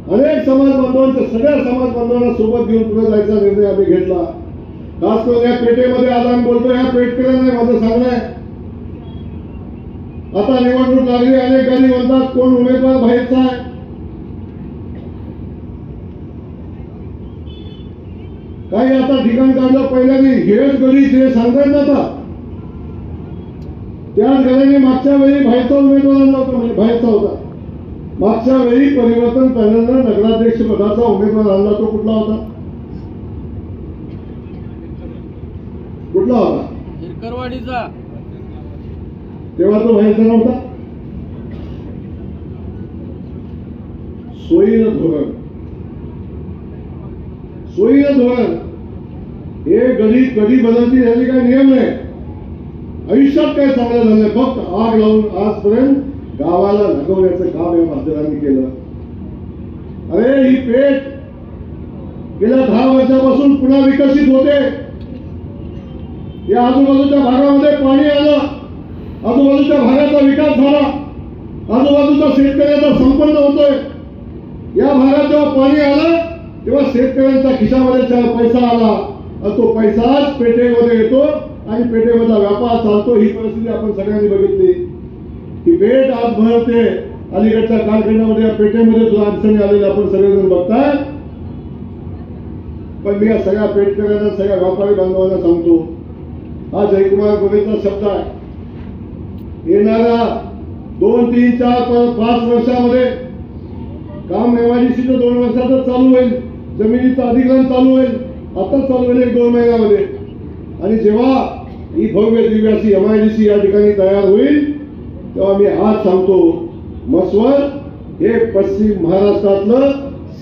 अनेक समाज बांधवांच्या सगळ्या समाज बांधवांना सोबत घेऊन पुढे जायचा निर्णय आम्ही घेतला. खास करून या पेठेमध्ये आदान बोलतो, या पेठकऱ्यांना माझं सांगणं आहे. आता निवडणूक लागली, अनेक गाडी म्हणतात कोण उमेदवार बाहेरचा आहे. काही आता ठिकाण काढलं पहिल्यांदा हेच गडी जे सांगतायत ना आता त्याच गड्यांनी मागच्या वेळी बाहेरचा उमेदवार आणला होता. म्हणजे बाहेरचा होता. मागच्या वेळी परिवर्तन पॅनलनं नगराध्यक्ष पदाचा उमेदवार आणला. तो कुठला होता? कुठला होता? हिरकरवाडीचा. तेव्हा तो बाहेरचा नव्हता. सोयीनं धोरण, सोयीनं धोरण हे गडी कधी बदलती याची काही नियम नाही. आयुष्यात काय चांगलं झालं फक्त आग लावून आजपर्यंत गावाला नगवण्याचं काम या माध्यमांनी केलं. अरे ही पेठ गेल्या 10 वर्षापासून पुन्हा विकसित होते. या आजूबाजूच्या भागामध्ये पाणी आलं, आजूबाजूच्या भागाचा विकास झाला, आजूबाजूचा शेतकऱ्याचा संपन्न होतोय. या भागात जेव्हा पाणी आलं तेव्हा शेतकऱ्यांच्या खिशामध्ये 4 पैसा आला आणि तो पैसाच पेठेमध्ये येतो आणि पेठेमधला व्यापार चालतो. ही परिस्थिती आपण सगळ्यांनी बघितली. ही पेठ आज भरते. अलीकडच्या कालखंडामध्ये या पेठेमध्ये सुद्धा अडचणी आलेल्या आपण सगळेजण बघताय. पण मी या सगळ्या पेठकऱ्यांना, सगळ्या व्यापारी बांधवांना सांगतो, हा जयकुमार गोरेचा शब्द आहे. येणाऱ्या 2, 3, 4, 5 वर्षामध्ये काम एमआयडीसीचं 2 वर्षातच चालू होईल. जमिनीचं अधिग्रहण चालू होईल. आताच चालू होईल 1-2 महिन्यामध्ये. आणि जेव्हा ही भव्य दिव्य अशी एमआयडीसी या ठिकाणी तयार होईल तेव्हा मी आज सांगतो, म्हसवड हे पश्चिम महाराष्ट्रातलं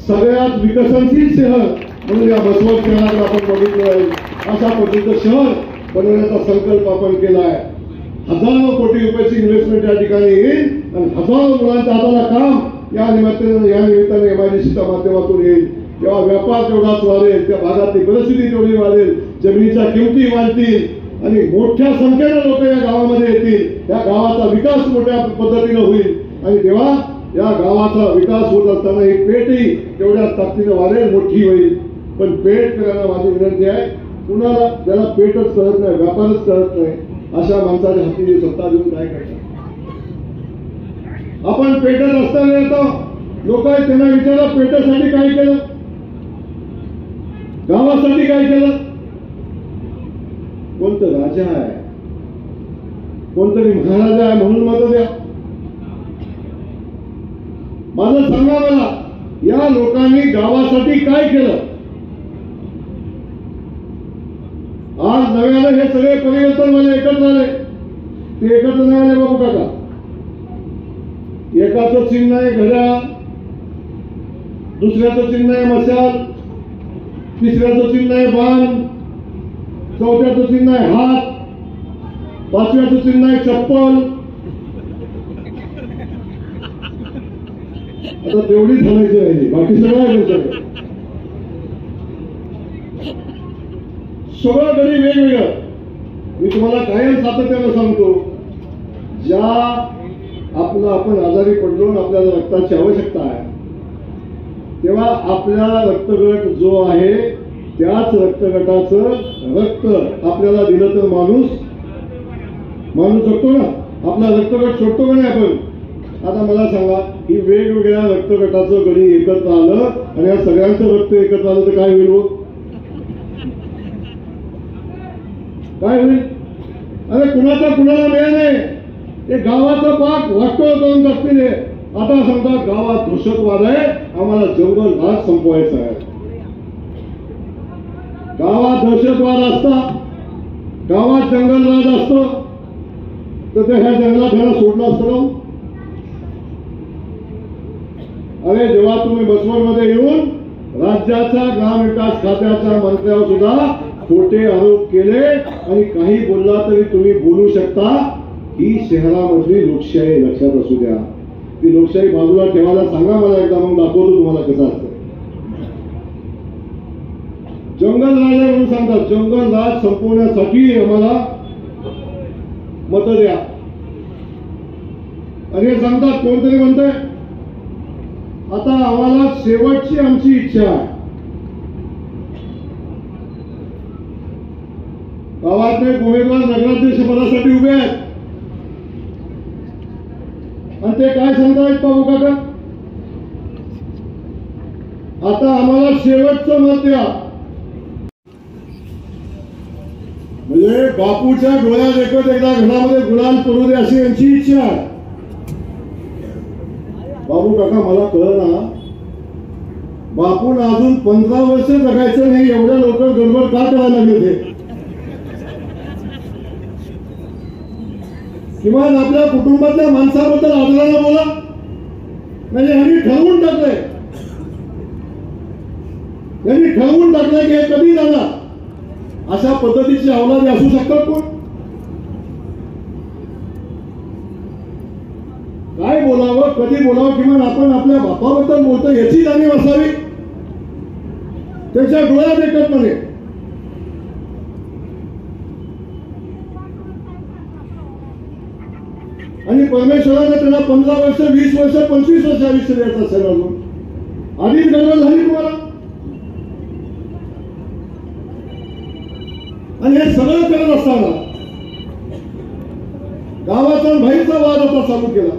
सगळ्यात विकसनशील शहर म्हणून या म्हसवड शहराला आपण बघितलं आहे. अशा पद्धतीचं शहर बनवण्याचा संकल्प आपण केला आहे. हजारो कोटी रुपयाची इन्व्हेस्टमेंट या ठिकाणी येईल आणि हजारो मुलांच्या हाताला काम या निमित्ताने एमआयडीसीच्या माध्यमातून येईल. तेव्हा व्यापार तेवढाच वाढेल, त्या भागातली परिस्थिती तेवढी वाढेल, जमिनीच्या किमती वाढतील आणि मोठ्या संख्येने लोक या गावामध्ये येतील. या गावाचा विकास मोठ्या पद्धतीने होईल आणि तेव्हा या गावाचा विकास होत असताना ही पेठही तेवढ्याच ताकदीने वाढेल, मोठी होईल. पण पेठ करायला माझी विनंती आहे, कुणाला ज्याला पेठच करत नाही, व्यापारच करत नाही, अशा माणसाच्या हाती सत्ता देऊन काय करायचं. आपण पेटत असताना येतो लोक त्यांना विचारा पेटासाठी काय केलं, गावासाठी काय केलं. कोणतं राजा आहे, कोणतरी महाराजा आहे म्हणून मत द्या. माझं सांगा मला, या लोकांनी गावासाठी काय केलं. आज नव्यानं हे सगळे परिवर्तन मला एकत्र आले. ते एकत्र नाही आले बाबू काका. एकाचं चिन्ह आहे घड्याळ, दुसऱ्याचं चिन्ह आहे मशाल, तिसऱ्याचं चिन्ह आहे बाण, चौथ्याचं चिन्ह आहे हात, 5व्याचं चिन्ह आहे चप्पल. आता तेवढीच म्हणायची राहिली, बाकी सगळं आहे सगळं. सगळं तरी वेगवेगळं. मी तुम्हाला कायम सातत्यानं सांगतो, ज्या आपण आजारी पडलो, आपल्याला रक्ताची आवश्यकता आहे, तेव्हा आपल्या रक्तगट जो आहे त्याच रक्तगटाचं रक्त आपल्याला दिलं तर माणूस जगतो ना. आपला रक्तगट सोडतो का नाही आपण. आता मला सांगा, ही वेगवेगळ्या रक्तगटाचं गडी एकत्र आलं आणि या सगळ्यांचं रक्त एकत्र आलं तर काय होईल. काय होईल. अरे कुणाचा कुणाला मिळेल नाही. ते गावाचा पाक वाटोळ करून टाकतील. आता सांगतात गावात दहशतवाद आहे, आम्हाला जंगल राज संपवायचा आहे. गावात दहशतवाद असता, गावात जंगलराज असतं, तर ह्या जंगलात ह्याला सोडलं असतं. अरे जेव्हा तुम्ही बसवडमध्ये येऊन राज्याच्या ग्रामविकास खात्याच्या मंत्र्यावर सुद्धा खोटे आरोप केले आणि काही बोलला तरी तुम्ही बोलू शकता. ही शहरामधली लोकशाही, लक्षात असू द्या. ती लोकशाही बाजूला ठेवायला सांगा मला एकदा, मग दाखवतो तुम्हाला कसं असतं. जंगल राजा म्हणून सांगतात, जंगल राज संपवण्यासाठी आम्हाला मतं द्या. आणि हे सांगतात, कोणतरी म्हणतंय आता आम्हाला शेवटची आमची इच्छा आहे, गावातले उमेदवार नगराध्यक्ष पदासाठी उभे आहेत आणि ते काय सांगतायत बाबू काका, आता आम्हाला शेवटचं मत द्या. म्हणजे बापूच्या डोळ्यात एकच एकदा घरामध्ये गुलाल पडू दे अशी यांची इच्छा आहे. बाबू काका मला कळना, बापून अजून 15 वर्ष जगायचं नाही, एवढ्या लवकर गडबड का करायला लागले ते. किमान आपल्या कुटुंबातल्या माणसाबद्दल आदरानं बोला. म्हणजे यांनी ठरवून टाकलंय, यांनी ठरवून टाकलंय की हे कधी जाणार. अशा पद्धतीची अवलादी असू शकतात कोण? काय बोलावं, कधी बोलावं, किमान आपण आपल्या बापाबद्दल बोलतो याची जाणीव असावी. त्याच्या डोळ्यात एकच म्हणे. आणि परमेश्वराने त्यांना 15 वर्ष, 20 वर्ष, 25 वर्ष आयुष्य द्यायचं असेल अजून. आधीच गडबड झाली तुम्हाला. आणि हे सगळं करत असताना गावाचा बाहेरचा वाद आता चालू केला.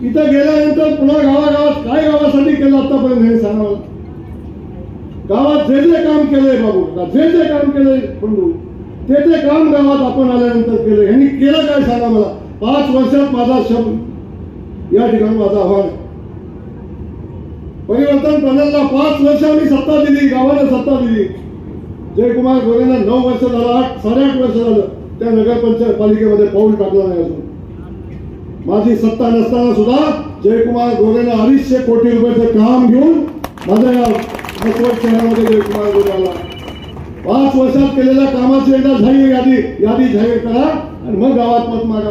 इथं गेल्यानंतर पुन्हा गावागावात काय गावासाठी केलं आतापर्यंत हे सांगा. गावात जे जे काम केलंय बाबू, जे जे काम केलंय बंधू, ते ते काम गावात आपण आल्यानंतर केलं. यांनी केलं काय सांगा मला. 5 वर्षात माझा शब्द या ठिकाणी माझा आव्हान आहे. परिवर्तन पॅनलला 5 वर्षांनी सत्ता दिली, गावाला सत्ता दिली. जयकुमार गोरेंना 9 वर्ष झालं, 8-8.5 वर्ष झालं त्या नगरपंचायत पालिकेमध्ये पाऊल टाकलं नाही अजून. माझी सत्ता नसताना सुद्धा जयकुमार गोरेनं 250 कोटी रुपयाचं काम घेऊन माझ्या या बसवड शहरामध्ये जयकुमार गोरे आला. 5 वर्षात केलेल्या कामाची एकदा यादी जाहीर करा आणि मग गावात मत मागा.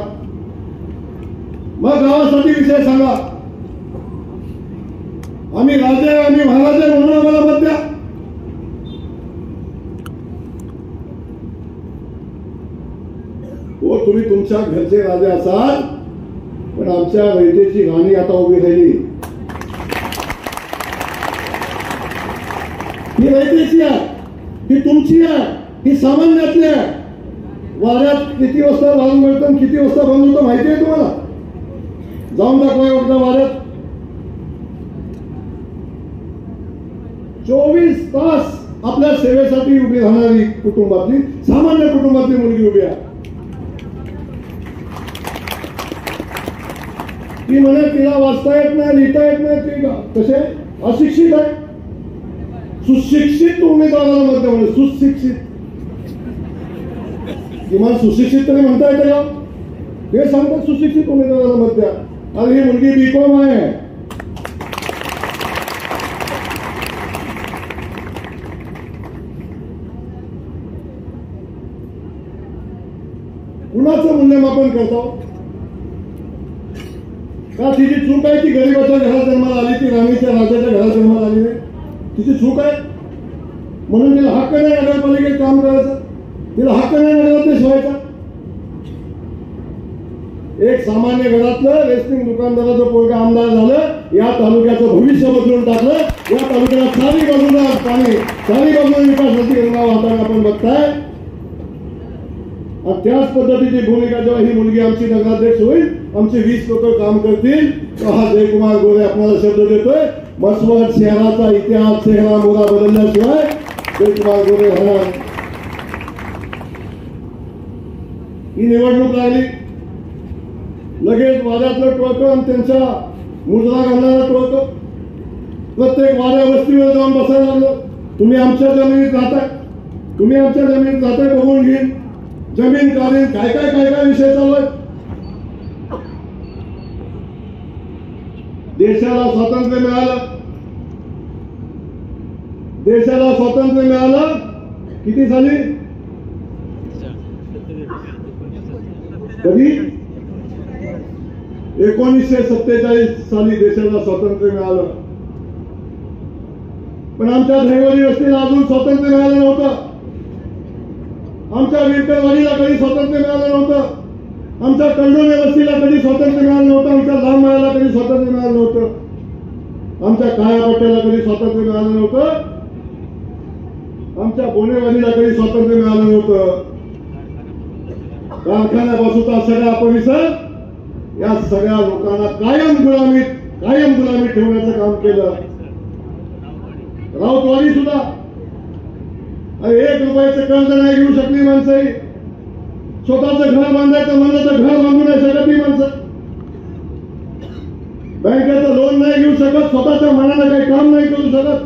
मग गावासाठी विषय सांगा. आम्ही राजे, आम्ही महाराजे म्हणून आम्हाला मत द्या. हो, तुम्ही तुमच्या घरचे राजे असाल, पण आमच्या रयतेची राणी आता उभी राहिली. ही रयतेची आहे, ही तुमची आहे, ही सामान्यातली आहे. वाऱ्यात किती वाजता लागून मिळतं, किती वाजता बंद होतं माहिती आहे तुम्हाला? जाऊन दाखवा एकदा वाऱ्यात. 24 तास आपल्या सेवेसाठी उभी राहणारी कुटुंबातली, सामान्य कुटुंबातली मुलगी उभी आहे. ती म्हणे तिला वाचता येत नाही, लिहिता येत नाही, ती कसे अशिक्षित आहे. सुशिक्षित उमेदवाराला म्हणते, म्हणे सुशिक्षित. किमान सुशिक्षित तरी म्हणता येतं का? हे सांगतात सुशिक्षित उमेदवाराला मत द्या. आणि ही मुलगी बीकॉम आहे. कुणाचं मूल्यमापन करतो का? तिची चूक आहे, ती गरीबाच्या घरात जन्माला आली, ती राणीच्या राजाच्या घरात जन्माला आली नाही. तिची चूक आहे म्हणून तिला हक्क नाही नगरपालिकेत काम करायचं, तिला हक्क नाही नगराध्यक्ष व्हायचा. एक सामान्य घरातलं रेशनिंग दुकानदाराचं पोरगा आमदार झालं, या तालुक्याचं भविष्य बदलून टाकलं. या तालुक्याला चारी बाजूला पाणी, चारी बाजूला विकासाची गंगा वाहताना आपण बघताय. त्याच पद्धतीची भूमिका जेव्हा ही मुलगी आमची नगराध्यक्ष होईल, आमचे 20 लोक काम करतील, हा जयकुमार गोरे आपल्याला शब्द देतोय, बसवड शहराचा इतिहास चेहरा मोहरा बदलल्याशिवाय जयकुमार गोरे राहणार. ही निवडणूक लागली, लगेच वाड्यातलं टोळकं आणि त्यांच्या मुजरा घालणारं टोळकं प्रत्येक वाड्या वस्तीवर जाऊन बसायला लागलं. तुम्ही आमच्या जमिनीत राहताय, तुम्ही आमच्या जमिनीत राहताय, बघून घेईन जमीन कालीन काय काय काय काय विषय चालू आहे. देशाला स्वातंत्र्य मिळालं, देशाला स्वातंत्र्य मिळालं किती साली? कधी? 1947 साली देशाला स्वातंत्र्य मिळालं. पण आमच्या दहिवडी वस्तीला अजून स्वातंत्र्य मिळालं नव्हतं. आमच्या विरकरवाडीला कधी स्वातंत्र्य मिळालं नव्हतं. आमच्या कंडोने वस्तीला कधी स्वातंत्र्य मिळालं नव्हतं. आमच्या लांबमाळ्याला कधी स्वातंत्र्य मिळालं नव्हतं. आमच्या काळ्यापट्ट्याला कधी स्वातंत्र्य मिळालं नव्हतं. आमच्या बोनेवाडीला कधी स्वातंत्र्य मिळालं नव्हतं. कारखान्यापासूनचा सगळा परिसर या सगळ्या लोकांना कायम गुलामीत ठेवण्याचं काम केलं. राऊतवाडी सुद्धा 1 रुपयाचं कर्ज नाही घेऊ शकली माणसं. स्वतःचं घर बांधायचं म्हणलं तर घर बांधू नाही शकत ही माणसं. बँकेचं लोन नाही घेऊ शकत, स्वतःच्या मनानं काही काम नाही करू शकत.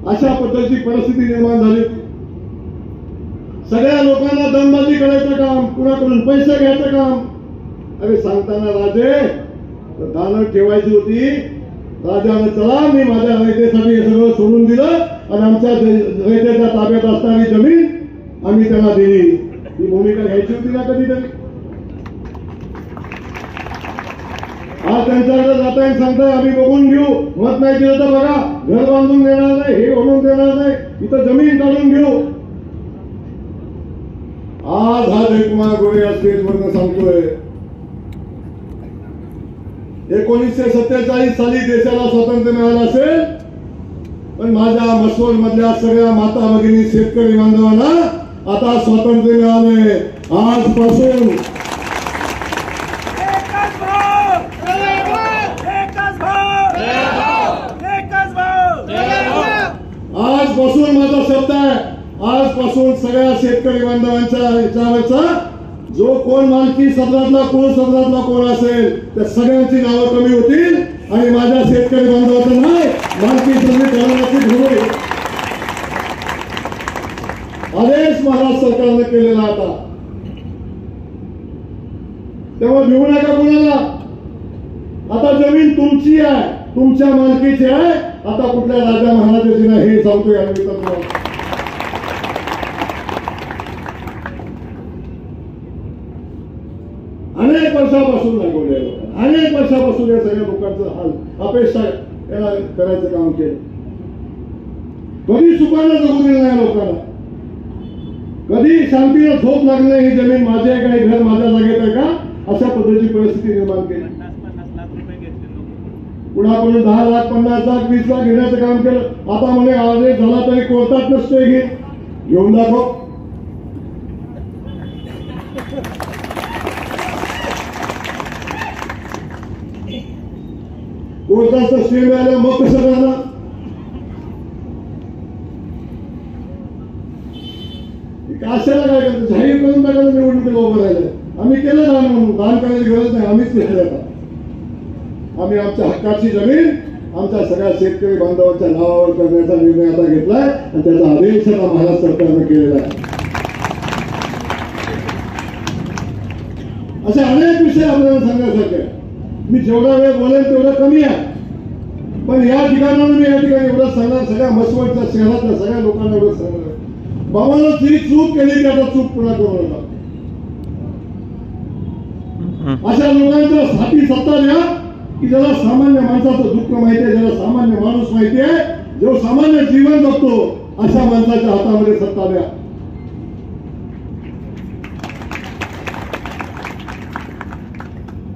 अशा पद्धतीची परिस्थिती निर्माण झाली. सगळ्या लोकांना दमबाजी करायचं काम, कुणाकडून पैसे घ्यायचं काम. अरे सांगताना राजे दानं ठेवायची होती. राजाने चला मी माझ्या रयतेसाठी हे सगळं सोडून दिलं आणि आमच्या रयतेच्या ताब्यात असणारी जमीन आम्ही त्यांना दिली. ही भूमिका घ्यायची होती ना कधीतरी. आज त्यांच्याकडे जाता येईल सांगताय आम्ही बघून घेऊ, मत नाही दिलं तर बघा घर बांधून देणार नाही, हे बनवून देणार नाही, इथं जमीन काढून घेऊ. आज हा जयकुमार गोरे या स्टेजवरनं सांगतोय 1947 साली देशाला स्वातंत्र्य मिळालं असेल, पण माझ्या मसवड मधल्या सगळ्या माता भगिनी शेतकरी बांधवांना आता स्वातंत्र्य मिळाले. आजपासून माझा शब्द आहे, आजपासून सगळ्या शेतकरी बांधवांच्या याच्यावरचा जो कोण मालकी सदरातला कोण असेल त्या सगळ्यांची नावं कमी होतील आणि माझ्या शेतकरी बांधवांचं नाही मालकी सदरी होईल. आदेश महाराष्ट्र सरकारने केलेला आता. तेव्हा भिवू नका कुणाला. आता जमीन तुमची आहे, तुमच्या मालकीची आहे. आता कुठल्या राजा महाराजाची नाही हे सांगतोय आम्ही. अनेक वर्षापासून लागवले, अनेक वर्षापासून या सगळ्या लोकांचं हाल अपेक्षा याला करायचं काम केलं. कधी सुखानं जगू दिलं नाही लोकांना, कधी शांतीनं झोप लागली. ही जमीन माझी आहे का, घर माझ्या जागेत आहे का, अशा पद्धतीची परिस्थिती निर्माण केली. कुणाकडून 10 लाख 50 लाख 20 लाख घेण्याचं काम केलं. आता म्हणे आदेश झाला तरी कोर्टात नसतोय घेऊन दाखव. कोर्टाचं स्टे मिळालं मग कसं राहणार. कशाला काय करतो, जाहीर करून टाकायला निवडणुकीला उभं राहिलं. आम्ही केलं दान म्हणून, दान करायची गरज नाही, आम्हीच घेतलं. आता आम्ही आमच्या हक्काची जमीन आमच्या सगळ्या शेतकरी बांधवांच्या नावावर करण्याचा निर्णय आता घेतलाय आणि त्याचा आदेश आता महाराष्ट्र सरकारने केलेला आहे. असे अनेक विषय आपल्याला सांगण्यासारखे. मी जेवढा वेळ बोलेन तेवढं कमी आहे, पण या ठिकाणावर मी या ठिकाणी एवढं सांगणार, सगळ्या मसवडच्या शहरातल्या सगळ्या लोकांना एवढं सांगणार, बाबांना जी चूक केली ती आता चूक पुन्हा करू नका. अशा लोकांच्या साठी सत्ता द्या की ज्याला सामान्य माणसाचं दुःख माहिती आहे, ज्याला सामान्य माणूस माहिती आहे, जो सामान्य जीवन जगतो अशा माणसाच्या हातामध्ये सत्ता द्या.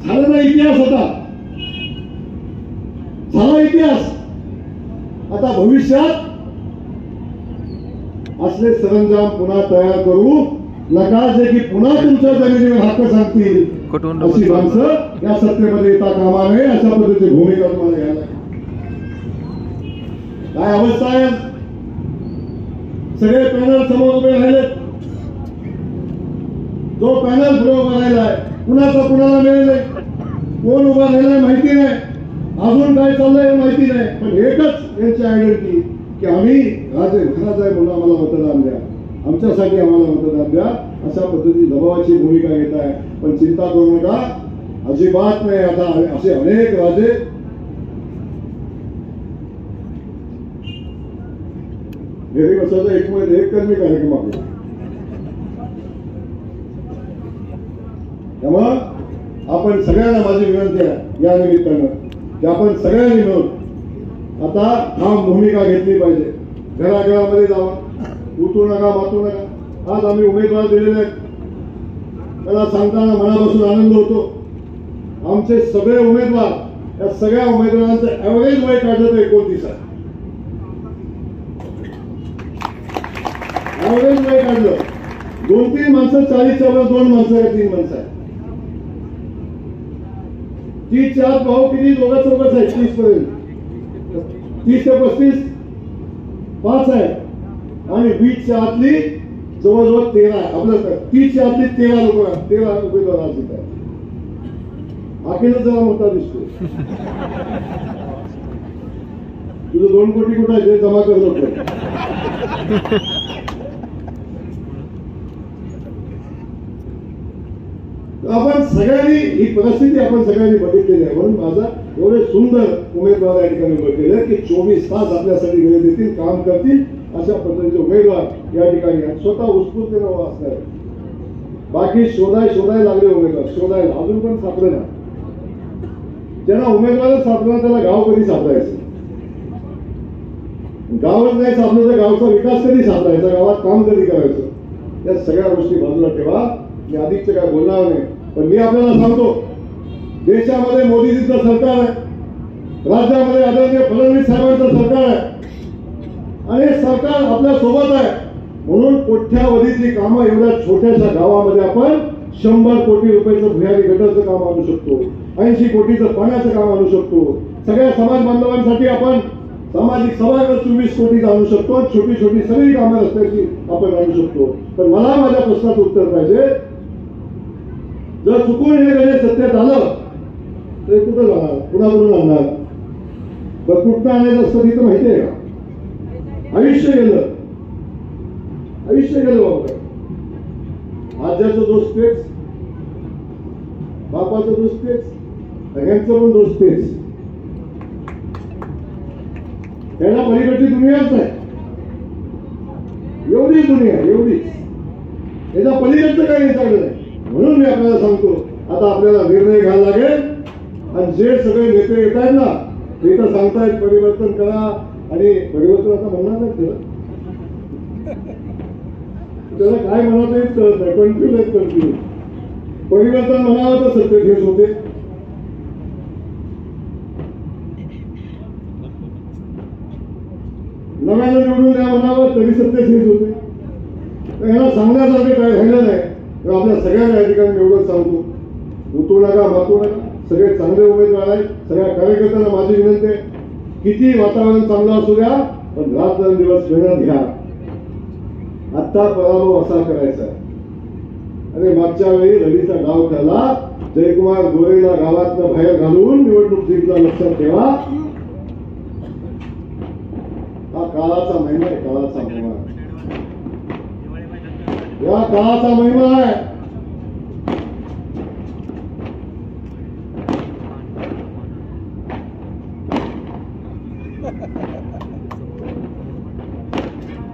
झाला ना इतिहास, होता झाला इतिहास. आता भविष्यात असले सरंजाम पुन्हा तयार करू नका जे की पुन्हा तुमच्या जमिनीवर हक्क सांगतील. अशी माणसं या सत्तेमध्ये येता कामा नये. अशा पद्धतीची भूमिका तुम्हाला घ्यायला. काय अवस्था आहे, सगळे पॅनल समोर उभे राहिले. जो पॅनल पुढे उभा राहिलाय कुणाचा कुणाला मिळेल, कोण उभा राहिलाय माहिती नाही. अजून काय चाललंय हे माहिती नाही, पण एकच यांची आयडेंटिटी की आम्ही राजे घरात आहे म्हणून आम्हाला मतदान द्या, आमच्यासाठी आम्हाला मतदान द्या, अशा पद्धती दबावाची भूमिका घेत आहे. पण चिंता करू नका, अजिबात नाही. आता असे अनेक राजे घरी बसायचा एक कर्मी कार्यक्रम आपला. त्यामुळं आपण सगळ्यांना माझी विनंती आहे या निमित्तानं की आपण सगळ्यांनी मिळून आता ठाम भूमिका घेतली पाहिजे. घराघरामध्ये जावा, उतरू नका, मातू नका. आज आम्ही उमेदवार दिलेले आहेत, त्याला सांगताना मनापासून आनंद होतो. आमचे सगळे उमेदवार, या सगळ्या उमेदवारांचं ऍव्हरेज वय काढलं तर 29 आहे. ऍव्हरेज वय काढलं 2-3 माणसं 40च्या वर, 2 माणसं आहे, 3 माणसं आहे. 30च्या आत भाऊ किती, दोघं चौघच आहे. 30 पर्यंत 30 ते 35 5 आहे आणि 20च्या आतली जवळजवळ 13 आहे. आपलं 30च्या आतली 13 लोक, 13 उमेदवार आज येत आहे. अखेरच जरा मोठा दिसतो. तुझं 2 कोटी कुठं आहे ते जमा कर लोक. आपण सगळ्यांनी ही परिस्थिती आपण सगळ्यांनी बघितलेली आहे. म्हणून माझा एवढे सुंदर उमेदवार या ठिकाणी उभे केले की 24 तास आपल्यासाठी वेळ देतील, काम करतील, अशा पद्धतीचे उमेदवार या ठिकाणी स्वतः उत्स्फूर्तीनं असणार. बाकी शोधाय लागले उमेदवार, शोधायला अजून पण सापडे ना. ज्यांना उमेदवारच सापडला त्याला गाव कधी सापडायचं, गावच नाही सापडलं तर गावचा विकास कधी सापडायचा, गावात काम कधी करायचं, या सगळ्या गोष्टी बाजूला ठेवा. मी अधिकचं काय बोलणार नाही, पण मी आपल्याला सांगतो, देशामध्ये मोदीजींचं सरकार आहे, राज्यामध्ये आदरणीय फडणवीस साहेबांचं सरकार आहे आणि हे सरकार आपल्या सोबत आहे. म्हणून कोट्यावधीची कामं एवढ्या छोट्याशा गावामध्ये आपण 100 कोटी रुपयाचं भुयारी गटारचं काम आणू शकतो, 80 कोटीचं पाण्याचं काम आणू शकतो. सगळ्या समाज बांधवांसाठी आपण सामाजिक सभागृह 24 कोटीचं आणू शकतो. छोटी छोटी सगळी कामं रस्त्याची आपण आणू शकतो. पण मला माझ्या प्रश्नाचं उत्तर पाहिजे, जर चुकून हे गणेश सत्तेत आलं तर कुठं जाणार, कुणाकडून आणणार, तर कुठं आणायचं असतं तिथं माहिती आहे का? आयुष्य गेलं बाबा. आज्याचा दोष तेच, बापाचा दोष तेच, सगळ्यांचा पण दोष तेच. त्याला पलीकडची दुनियाच नाही, एवढी दुनिया, एवढीच. याच्या पलीकडचं काही विचारलं नाही. म्हणून मी आपल्याला सांगतो, आता आपल्याला निर्णय घ्यायला लागेल. आणि जे सगळे नेते येत आहेत ना, ते तर सांगतायत परिवर्तन करा, आणि परिवर्तन आता म्हणणार नाही. त्याला काय म्हणत नाहीत कळत नाही, कन्फ्युज. परिवर्तन म्हणावं तर सत्तेत होते. नव्यानं निवडून द्या म्हणावं तरी सत्तेत होते. ह्याला सांगण्यासारखं काय राहिलं नाही. आपल्या सगळ्यांना या ठिकाणी एवढंच सांगतो, उतरू नका, मातू नका. सगळे चांगले उमेदवार आहेत. सगळ्या कार्यकर्त्यांना माझी विनंती आहे, किती वातावरण चांगलं असू द्या, पण रात्रंदिवस मेहनत घ्या. आत्ता पराभव असा करायचा आहे. अरे मागच्या वेळी रवीचा डाव खेळला, जयकुमार गोरेला गावातनं बाहेर घालून निवडणूक जिंकला. लक्षात ठेवा, हा काळाचा महिमा आहे, काळाचा महिमा. या काळाचा महिमा आहे.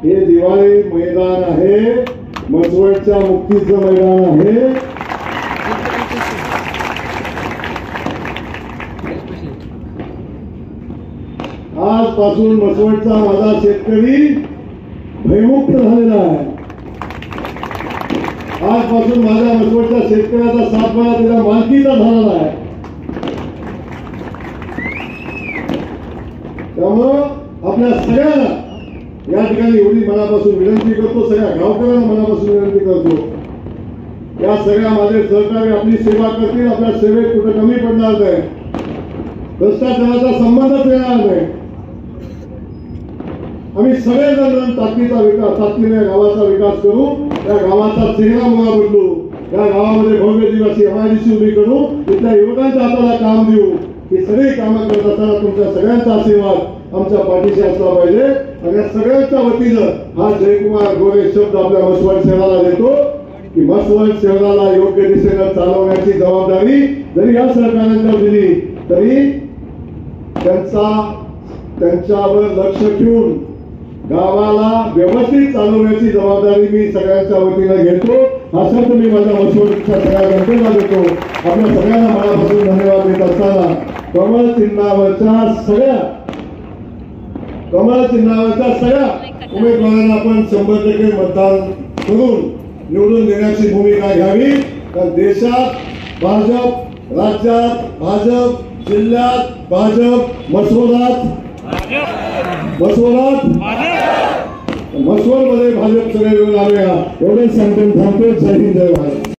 हे दिवाळी मैदान आहे, मसवडच्या मुक्तीचं मैदान आहे. आजपासून मसवडचा माझा शेतकरी भयमुक्त झालेला आहे. आजपासून माझ्या मसवडच्या शेतकऱ्याचा सातबारा त्याच्या मालकीचा झालेला आहे. त्यामुळं आपल्या सगळ्यांना या ठिकाणी एवढी मनापासून विनंती करतो, सगळ्या गावकऱ्यांना मनापासून विनंती करतो, या सगळ्या माझे सहकारी आपली सेवा करतील. आपल्या सेवेत कुठे कमी पडणार नाही, भ्रष्टाचाराचा संबंधच येणार नाही. आम्ही सगळेजण मिळून ताकदीने गावाचा विकास करू, त्या गावाचा चेहरा मोहरा बदलू, त्या गावामध्ये भव्य दिवशी MIDC उभी करू, तिथल्या युवकांच्या हाताला काम देऊ. ही सगळी कामं करत असताना तुमच्या सगळ्यांचा आशीर्वाद आमच्या पाठीशी असला पाहिजे आणि या सगळ्यांच्या वतीनं हा जयकुमार गोरे शब्द आपल्या मसवड शहराला देतो की मसवड शहराला योग्य दिशेनं चालवण्याची जबाबदारी जरी या सरकारने दिली तरी त्यांच्यावर लक्ष ठेवून गावाला व्यवस्थित चालवण्याची जबाबदारी मी सगळ्यांच्या वतीनं घेतो. हा शब्द मी माझ्या मसवडच्या सगळ्या जनतेला देतो. आपल्या सगळ्यांना मनापासून धन्यवाद देत असताना कमळ चिन्हावरच्या सगळ्या उमेदवारांना आपण 100% मतदान करून निवडून देण्याची भूमिका घ्यावी. तर देशात भाजप, राज्यात भाजप, जिल्ह्यात भाजप, मसवडमध्ये भाजप सगळे मिळून आले. एवढेच सांगून थांबतो. जय हिंद, जय भारत.